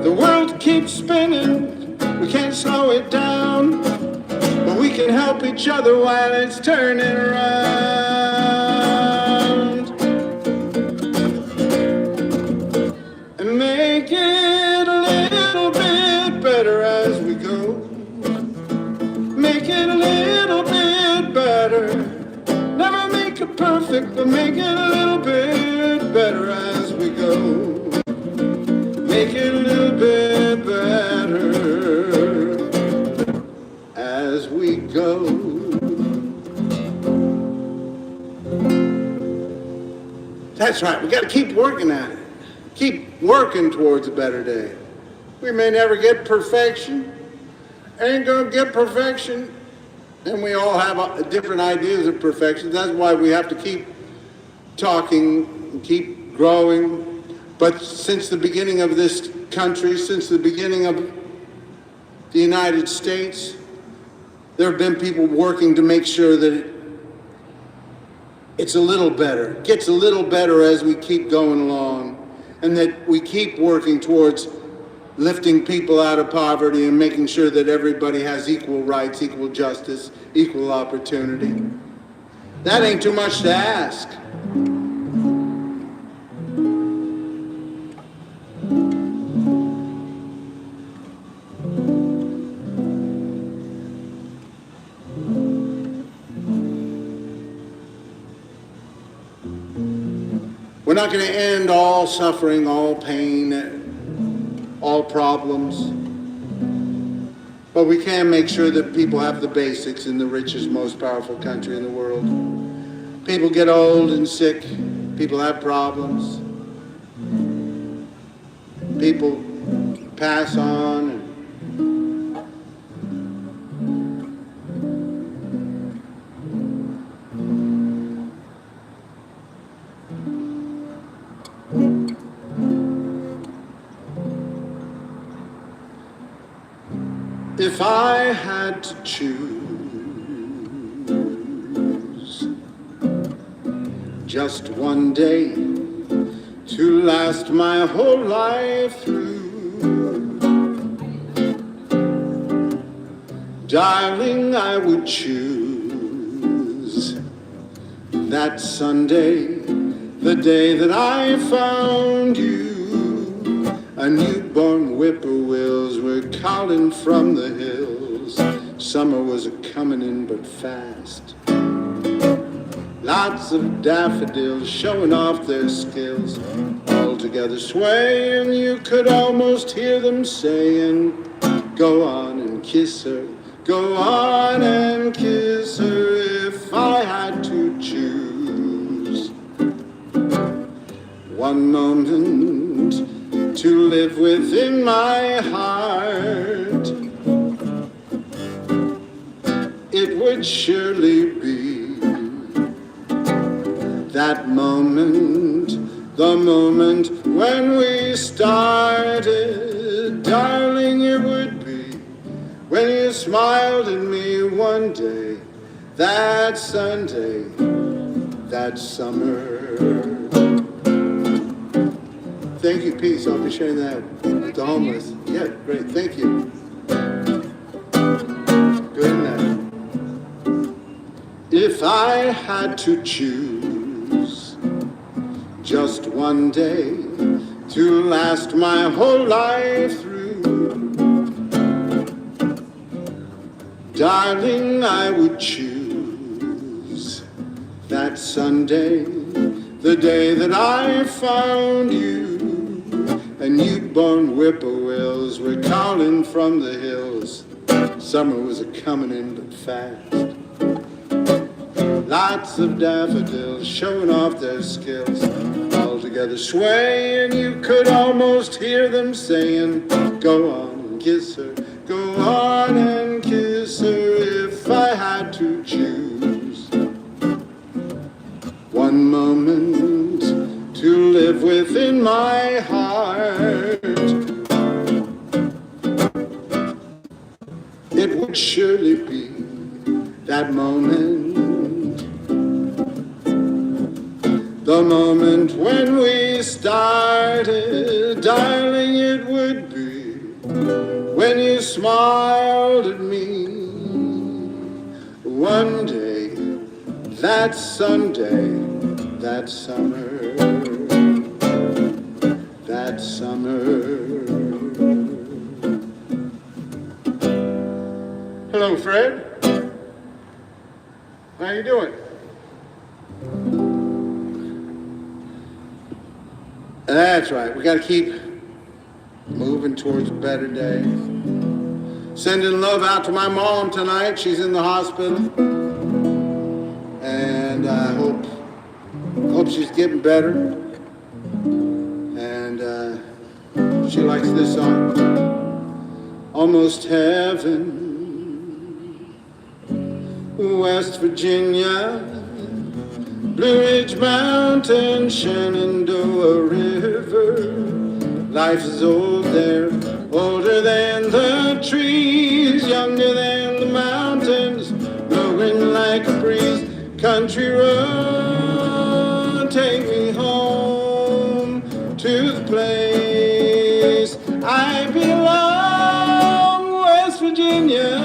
The world keeps spinning, we can't slow it down, but we can help each other while it's turning around. And make it a little bit better as we go. Make it a little bit better. Never make it perfect, but make it a little bit better as we go. Make it a little bit better as we go. That's right, we got to keep working at it. Keep working towards a better day. We may never get perfection. Ain't gonna get perfection. And we all have different ideas of perfection. That's why we have to keep talking and keep growing. But since the beginning of this country, since the beginning of the United States, there have been people working to make sure that it's a little better, gets a little better as we keep going along, and that we keep working towards lifting people out of poverty and making sure that everybody has equal rights, equal justice, equal opportunity. That ain't too much to ask. We're not going to end all suffering, all pain, all problems, but we can make sure that people have the basics in the richest, most powerful country in the world. People get old and sick, people have problems, people pass on. If I had to choose just one day to last my whole life through, Darling, I would choose that Sunday, the day that I found you. A newborn whippoorwills were calling from the hills. Summer was a-comin' in but fast. Lots of daffodils showing off their skills, all together swaying. You could almost hear them saying, go on and kiss her, go on and kiss her. If I had to choose one moment to live within my heart, it would surely be that moment, the moment when we started. Darling, it would be when you smiled at me one day, that Sunday, that summer. Thank you, peace. I'll be sharing that with the homeless. Yeah, great. Thank you. Good night. If I had to choose just one day to last my whole life through, darling, I would choose that Sunday, the day that I found you. And newborn whippoorwills were calling from the hills. Summer was a-comin' in but fast. Lots of daffodils showing off their skills, all together swaying. You could almost hear them saying, go on and kiss her, go on and kiss her. If I had to choose one moment to live within my heart, it would surely be that moment, the moment when we started. Darling, it would be when you smiled at me one day, that Sunday, that summer, that summer. Hello, Fred. How you doing? That's right. We got to keep moving towards a better day. Sending love out to my mom tonight. She's in the hospital, and I hope she's getting better. And she likes this song, Almost Heaven. West Virginia, Blue Ridge Mountain, Shenandoah River. Life is old there, older than the trees, younger than the mountains, blowing like a breeze. Country road, take me home to the place I belong. West Virginia,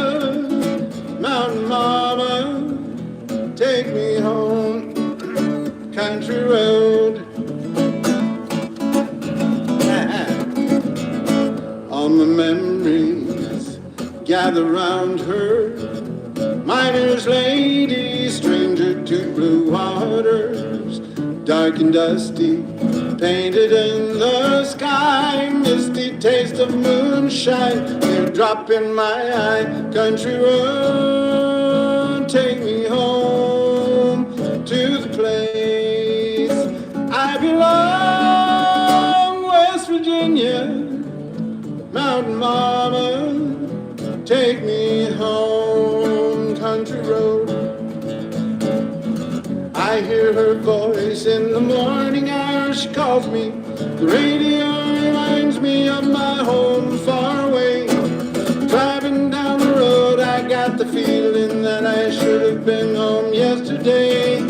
Mountain Mama, take me home, country road. All my memories gather round her, miner's lady, stranger to blue waters, dark and dusty, painted in the sky, misty taste of moonshine, teardrop in my eye. Country road, take me home to the place I belong. West Virginia, Mountain Mama, take me home, country road. I hear her voice in the morning hour, she calls me. The radio reminds me of my home far away. Driving down the road, I got the feeling that I should have been home yesterday.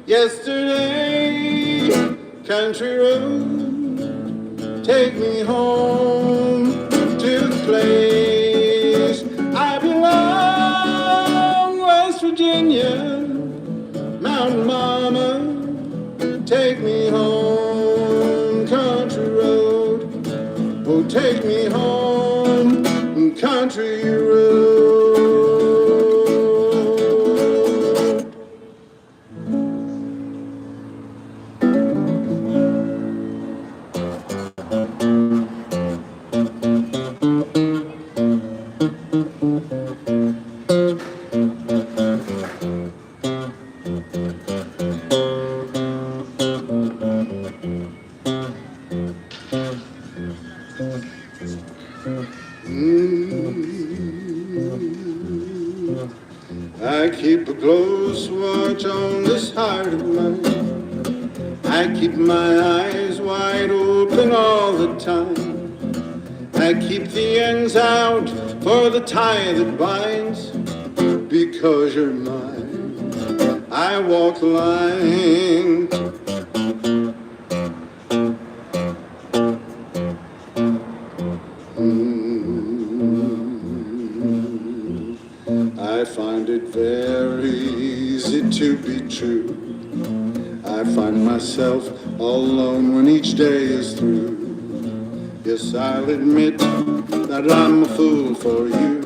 Yesterday, country road, take me home to the place I belong. take me home, country road. I keep a close watch on this heart of mine. I keep my eyes wide open all the time. I keep the ends out for the tie that binds. Because you're mine, I walk the line. I find it very easy to be true. I find myself all alone when each day is through. Yes, I'll admit that I'm a fool for you.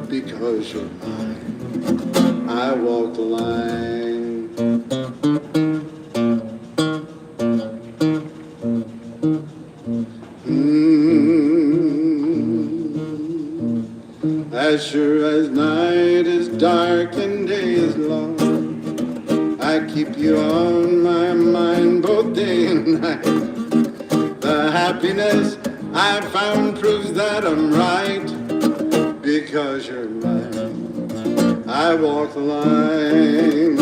Because you're mine, I walk the line. As sure as night is dark and day is long, I keep you on my mind both day and night. The happiness I found proves that I'm right. Because you're mine, I walk the line.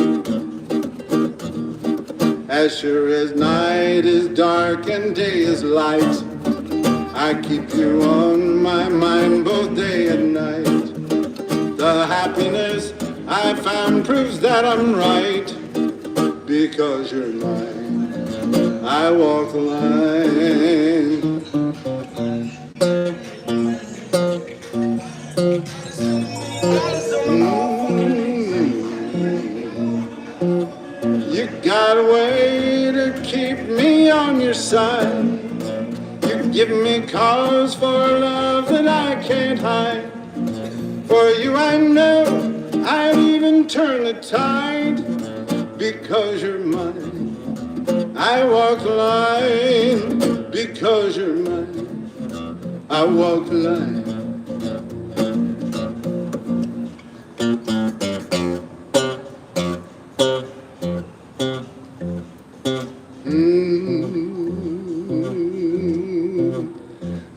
As sure as night is dark and day is light, I keep you on my mind both day and night. The happiness I found proves that I'm right. Because you're mine, I walk the line. You got a way to keep me on your side. You give me cause for love that I can't hide. For you I know I'd even turn the tide. Because you're mine, I walk the line. Because you're mine, I walk the line.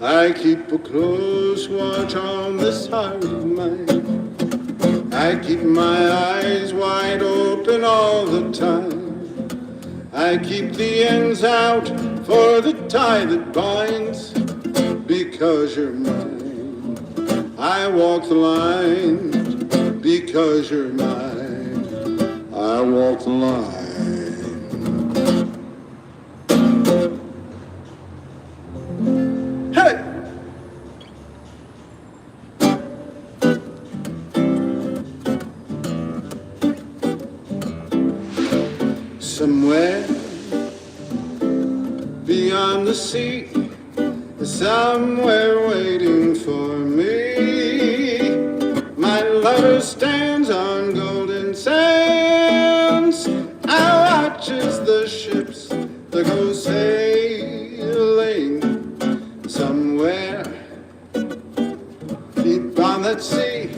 I keep a close watch on this heart of mine. I keep my eyes wide open all the time. I keep the ends out for the tie that binds. Because you're mine, I walk the line. Because you're mine, I walk the line. Hey! Somewhere beyond the sea, somewhere waiting for me, my lover stands on golden sands. I watch as the ships that go sailing. Somewhere deep on that sea,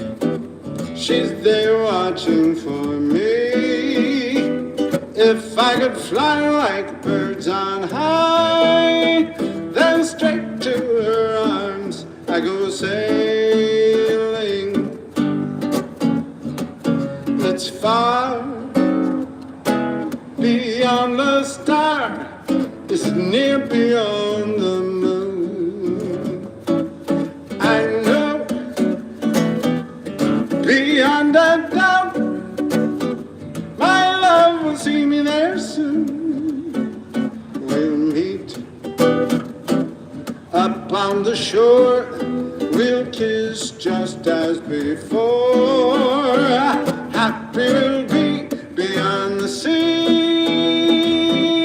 she's there watching for me. If I could fly like birds on high, then straight to her arms I go sailing. It's far beyond the star, it's near beyond the moon. I know beyond a doubt my love will see me there soon. We'll meet up on the shore, we'll kiss just as before. Happy we'll be beyond the sea,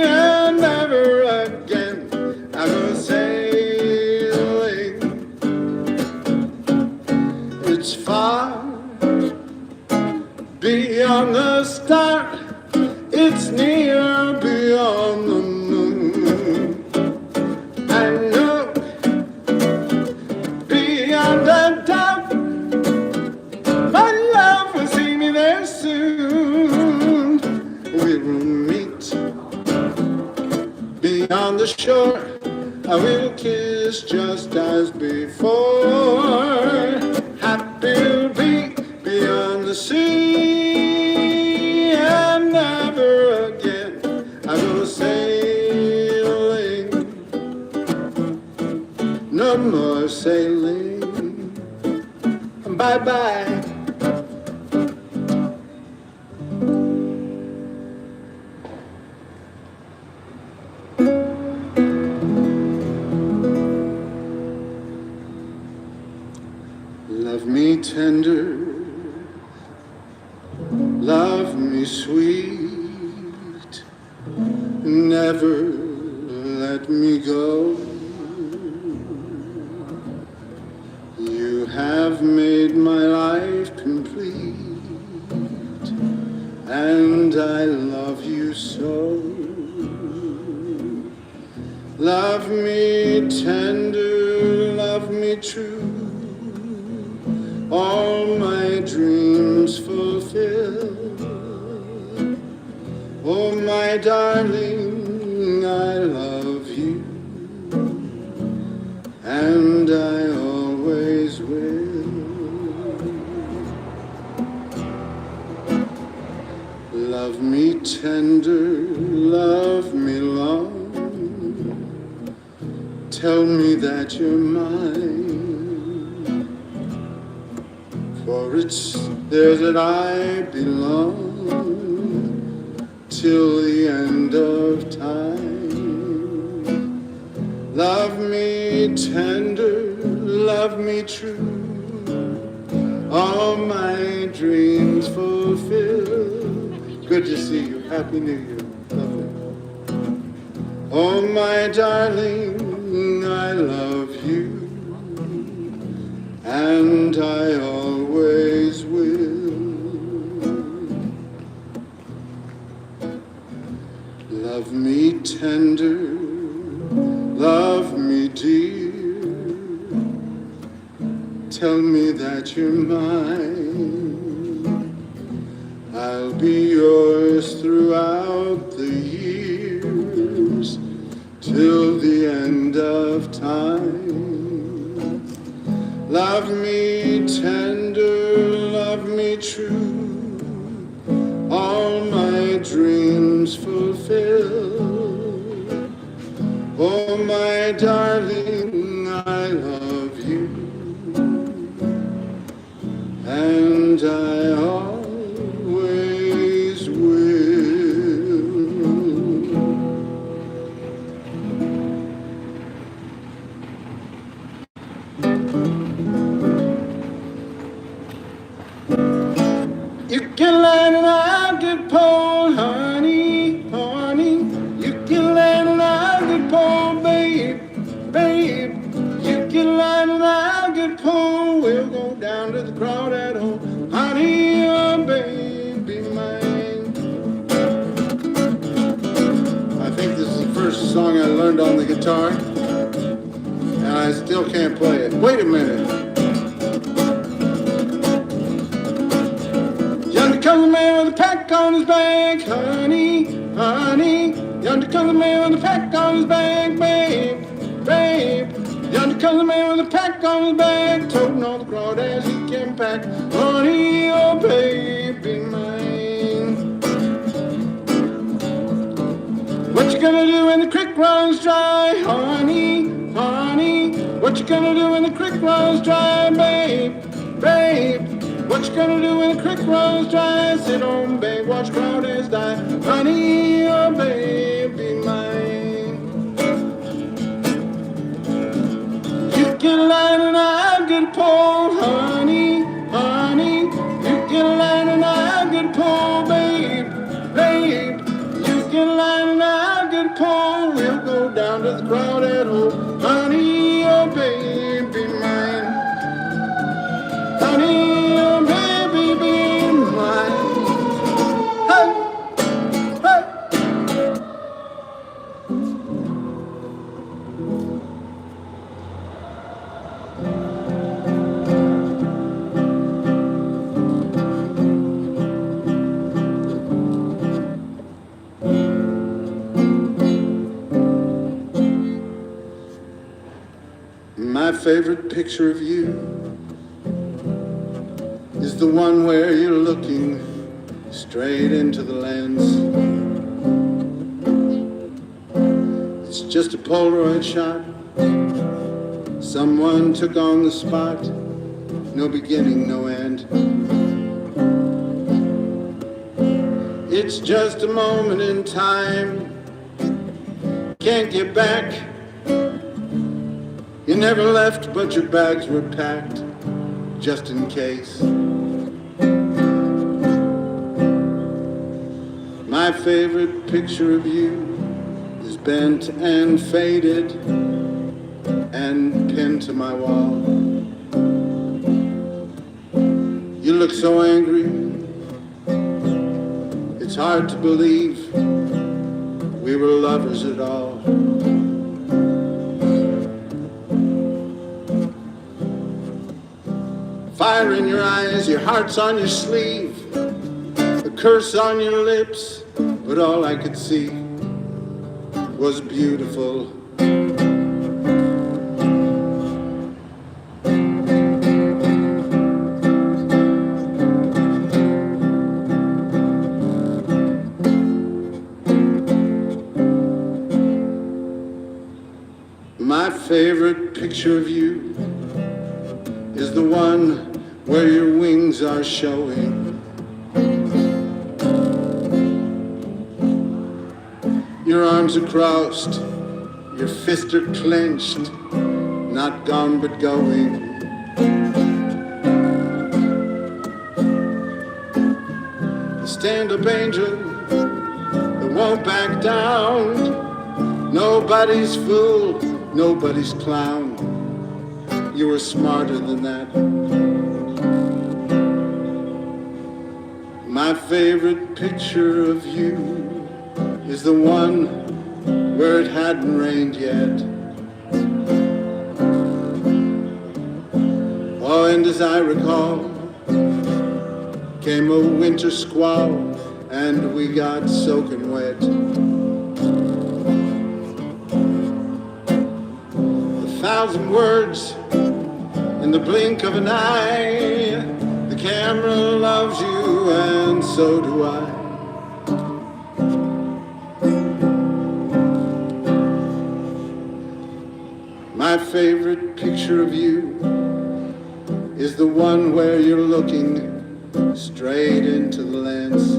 and never again I will sailing. star, it's near beyond the moon. I know beyond a doubt my love will see me there soon. We will meet beyond the shore. I will kiss just as before. Happy will be beyond the sea, and never again I go sailing. No more sailing. Bye bye. Love me tender, love me sweet, never let me go. You have made my life complete, and I love you so. Love me tender, love me true, all my dreams fulfill. Oh, my darling, I love you, and I always will. Love me tender, love me long, tell me that you're mine. For it's there that I belong till the end of time. Love me tender, love me true, all my dreams fulfill. Good to see you. Happy New Year. Lovely. Oh, my darling, I love you, and I always will. Love me tender, love me dear, tell me that you're mine. I'll be yours throughout the years, till the end of time. Love me tender, love me true, all my dreams fulfill. Oh, my darling, I love you, and I always will. You can land and I'll get pulled, honey, honey. You can land and I'll get pulled, babe, babe. You can land and I'll get pulled. We'll go down to the crowd at home, honey, oh, baby mine. I think this is the first song I learned on the guitar, and I still can't play it. Wait a minute. Yonder comes a man with a pack on his back, honey, honey. Yonder comes a man with a pack on his back, babe, babe. Yonder comes a man with a pack on his back, toting all the crowd as he can pack, honey, oh, baby mine. What you gonna do when the creek runs dry, honey, honey? What you gonna do when the creek runs dry, babe, babe? What you gonna do when the creek runs dry? Sit on, babe, watch crowd as die, honey, oh, baby mine. You can line and I'll get pulled, honey, honey. You can line and I'll get pulled, babe, babe. You can line and I'll get pulled. We'll go down to the crowd at home, honey, oh, baby mine. Honey, oh, baby, be mine. Hey! My favorite picture of you is the one where you're looking straight into the lens. It's just a Polaroid shot someone took on the spot. No beginning, no end. It's just a moment in time, can't get back. You never left, but your bags were packed, just in case. My favorite picture of you is bent and faded and pinned to my wall. You look so angry, it's hard to believe we were lovers at all. Fire in your eyes, your heart's on your sleeve, a curse on your lips, but all I could see was beautiful. My favorite picture of you is the one where your wings are showing. Your arms are crossed, your fists are clenched, not gone but going. A stand-up angel that won't back down. Nobody's fool, nobody's clown. You were smarter than that. My favorite picture of you is the one where it hadn't rained yet. Oh, and as I recall, came a winter squall and we got soaking wet. 1,000 words in the blink of an eye. The camera loves you and so do I. My favorite picture of you is the one where you're looking straight into the lens.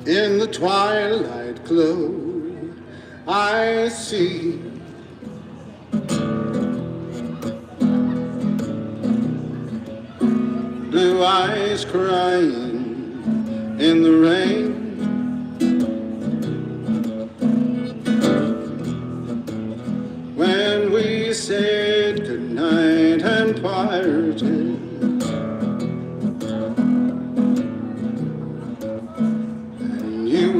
In the twilight glow, I see blue eyes crying in the rain. When we said goodnight and parted,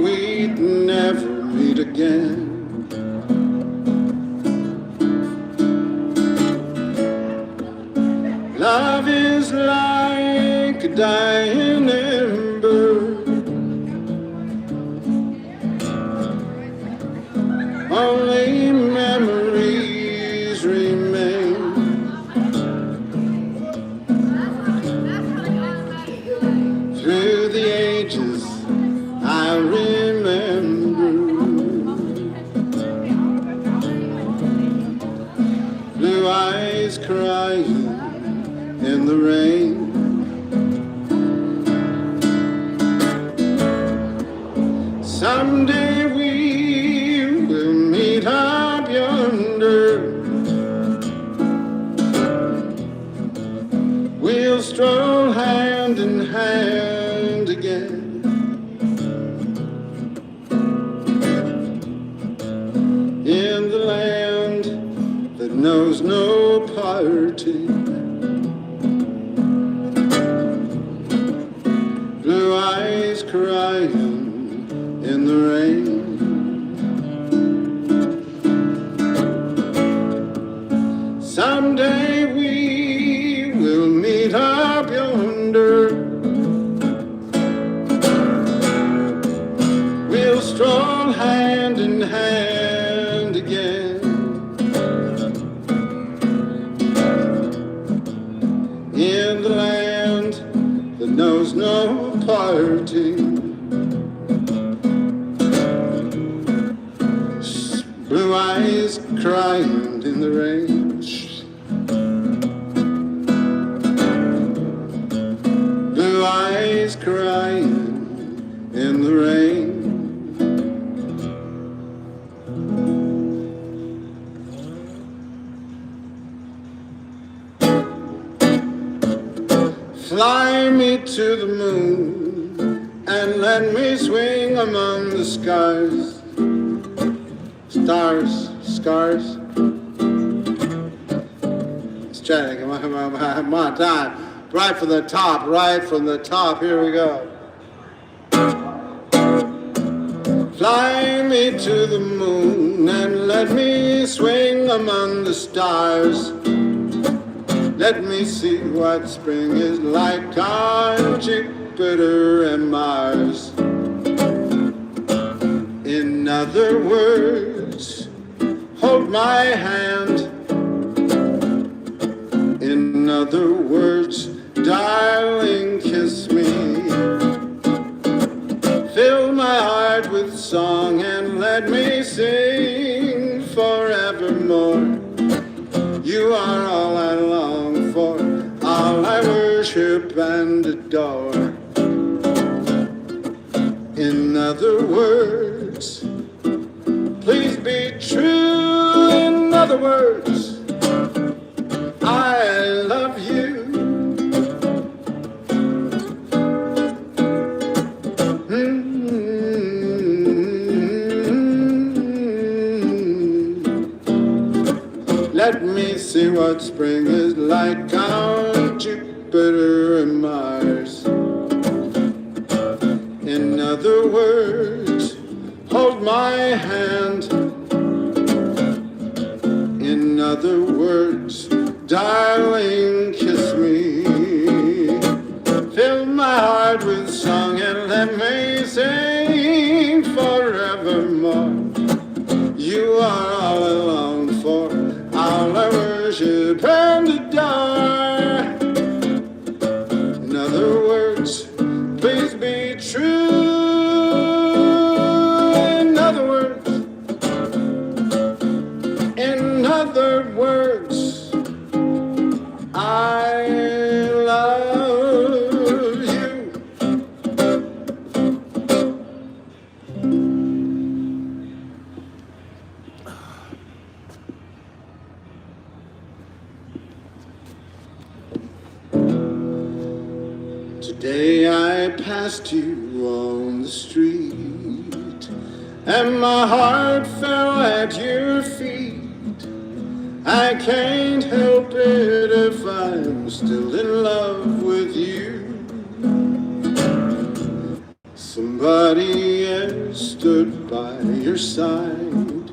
we'd never meet again. Love is like a dying ember, only memories remain. Through the ages I remember blue eyes crying in the rain. Someday we will meet up yonder. We'll stroll hand in hand again. In the land knows no parting. Blue eyes crying in the rain. Someday we will meet up yonder. We'll stroll hand in hand again in the land that knows no parting. Blue eyes crying in the rain. Blue eyes crying in the rain. Fly me to the moon and let me swing among the stars. Stars, scars. Let's try to come on time. Right from the top, right from the top. Here we go. Fly me to the moon and let me swing among the stars. Let me see what spring is like on Jupiter and Mars. In other words, hold my hand. In other words, darling, kiss me. Fill my heart with song and let me sing forevermore. You are all I long for, all I worship and adore. In other words, please be true. In other words, I love you. Let me see what spring is like on Jupiter and Mars. In other words, hold my hand. In other words, darling, kiss me. Fill my heart with song and let me sing forevermore. You are all I long for, all I worship and adore. In other words, please be true. In other words, I love you. Today I passed you on the street, and my heart fell at your feet. I can't help it if I'm still in love with you. Somebody else stood by your side,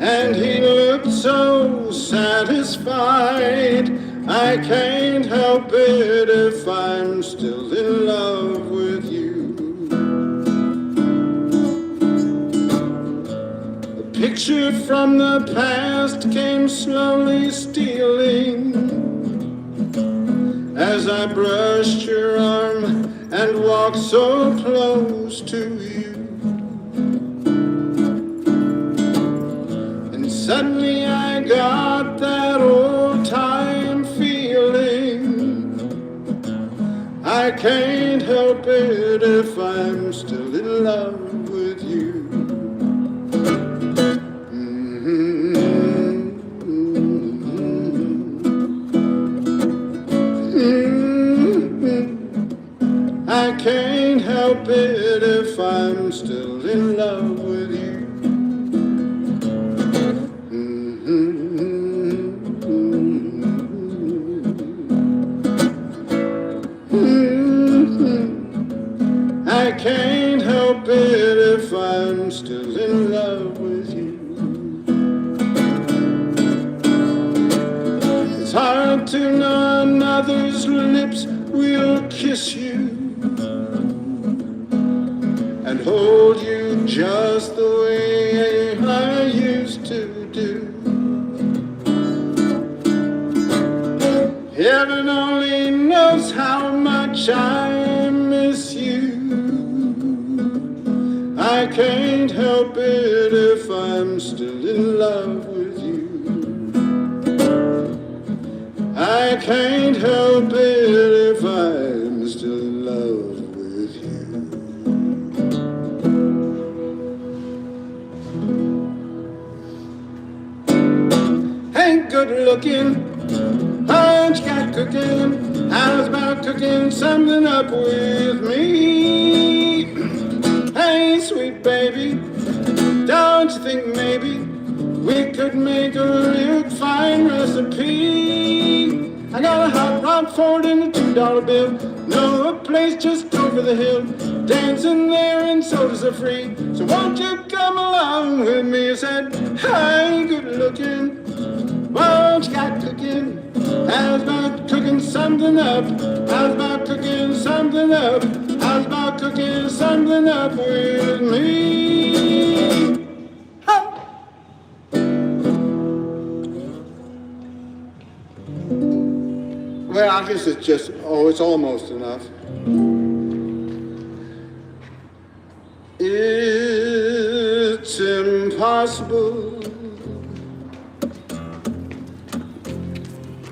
and he looked so satisfied. I can't help it if I'm still in love with you. A picture from the past came slowly stealing as I brushed your arm and walked so close to you. And suddenly I got that old time feeling. I can't help it if I'm still in love with you. I can't help it if I'm still in love with you. but to none other's lips will kiss you and hold you just the way I used to do. Heaven only knows how much I miss you. I can't help it if I'm still in love with you. I can't help it if I'm still in love with you. Ain't good looking, what you got cooking? How's about cooking something up with me? Hey, sweet baby, don't you think maybe we could make a real fine recipe? I got a hot rod Ford and a $2 bill. Know a place just over the hill. Dancing there and sodas are free. So won't you come along with me? I said, hey, good looking, what you got cooking? How's about cooking something up? How's about cooking something up? How's about cooking something up with me? Ha! Well, I guess it's just, it's almost enough. It's impossible.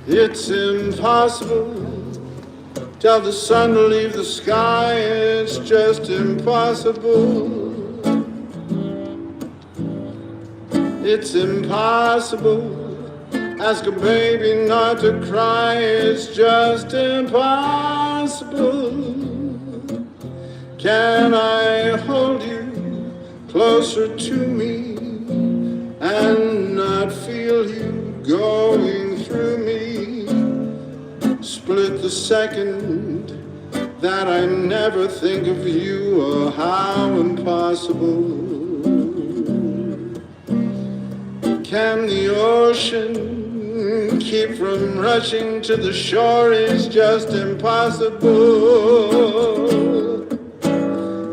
It's impossible. Tell the sun to leave the sky, it's just impossible. It's impossible. Ask a baby not to cry, it's just impossible. Can I hold you closer to me and not feel you going through me? Split the second that I never think of you, or how impossible. Can the ocean keep from rushing to the shore? It's just impossible.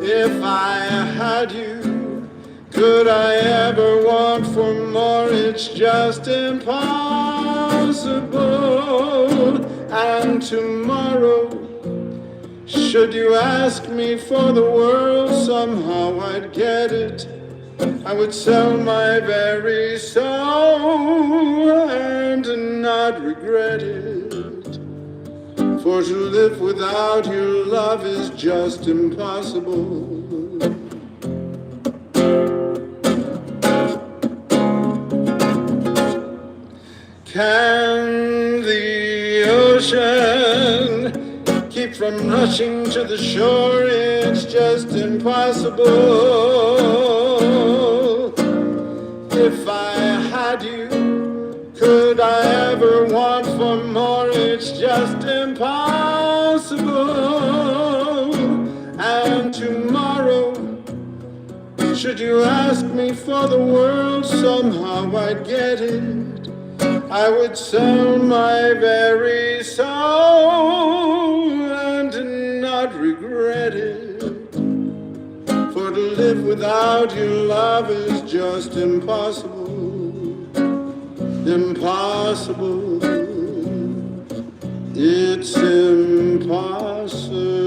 If I had you, could I ever want for more? It's just impossible. And tomorrow, should you ask me for the world, somehow I'd get it. I would sell my very soul and not regret it. For to live without your love is just impossible. Can the ocean keep from rushing to the shore? It's just impossible. If I had you, could I ever want for more? It's just impossible. And tomorrow, should you ask me for the world, somehow I'd get it. I would sell my very soul and not regret it. For to live without your love is just impossible. Impossible. It's impossible.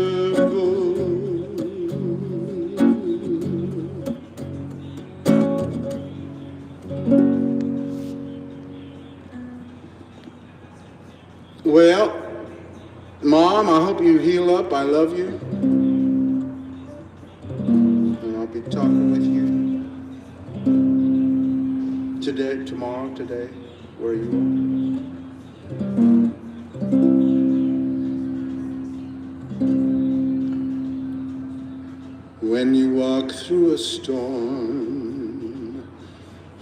Well, Mom, I hope you heal up. I love you. And I'll be talking with you today, tomorrow, today, where you are. When you walk through a storm,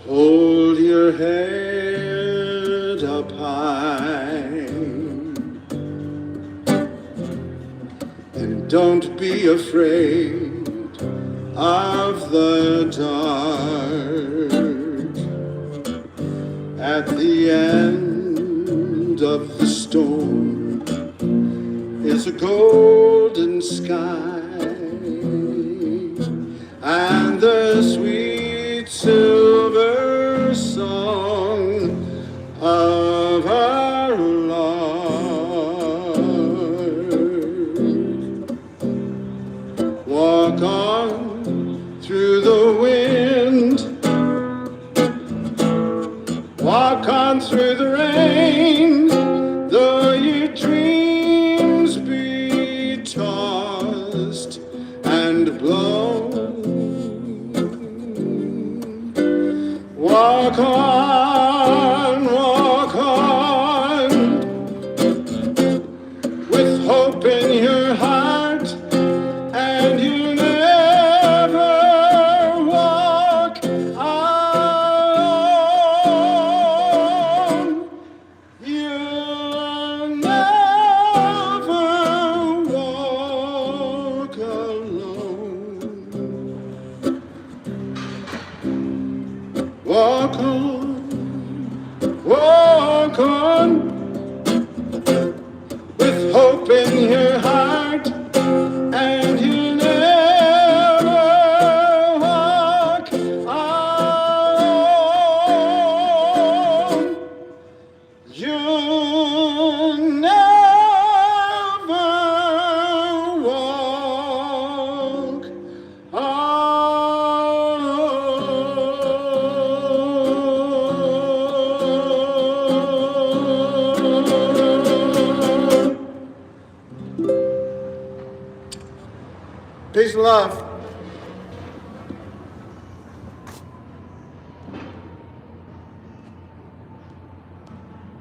hold your head up high. Don't be afraid of the dark. At the end of the this golden sky and the sweet silver song of our Lord. Walk on through the wind, walk on through the rain, though your dreams be tossed and blown. Walk on, with hope in your heart, and you never walk alone. You'll never walk alone. Walk on, with hope in your heart, and you never walk alone. You'll never walk alone. Peace and love.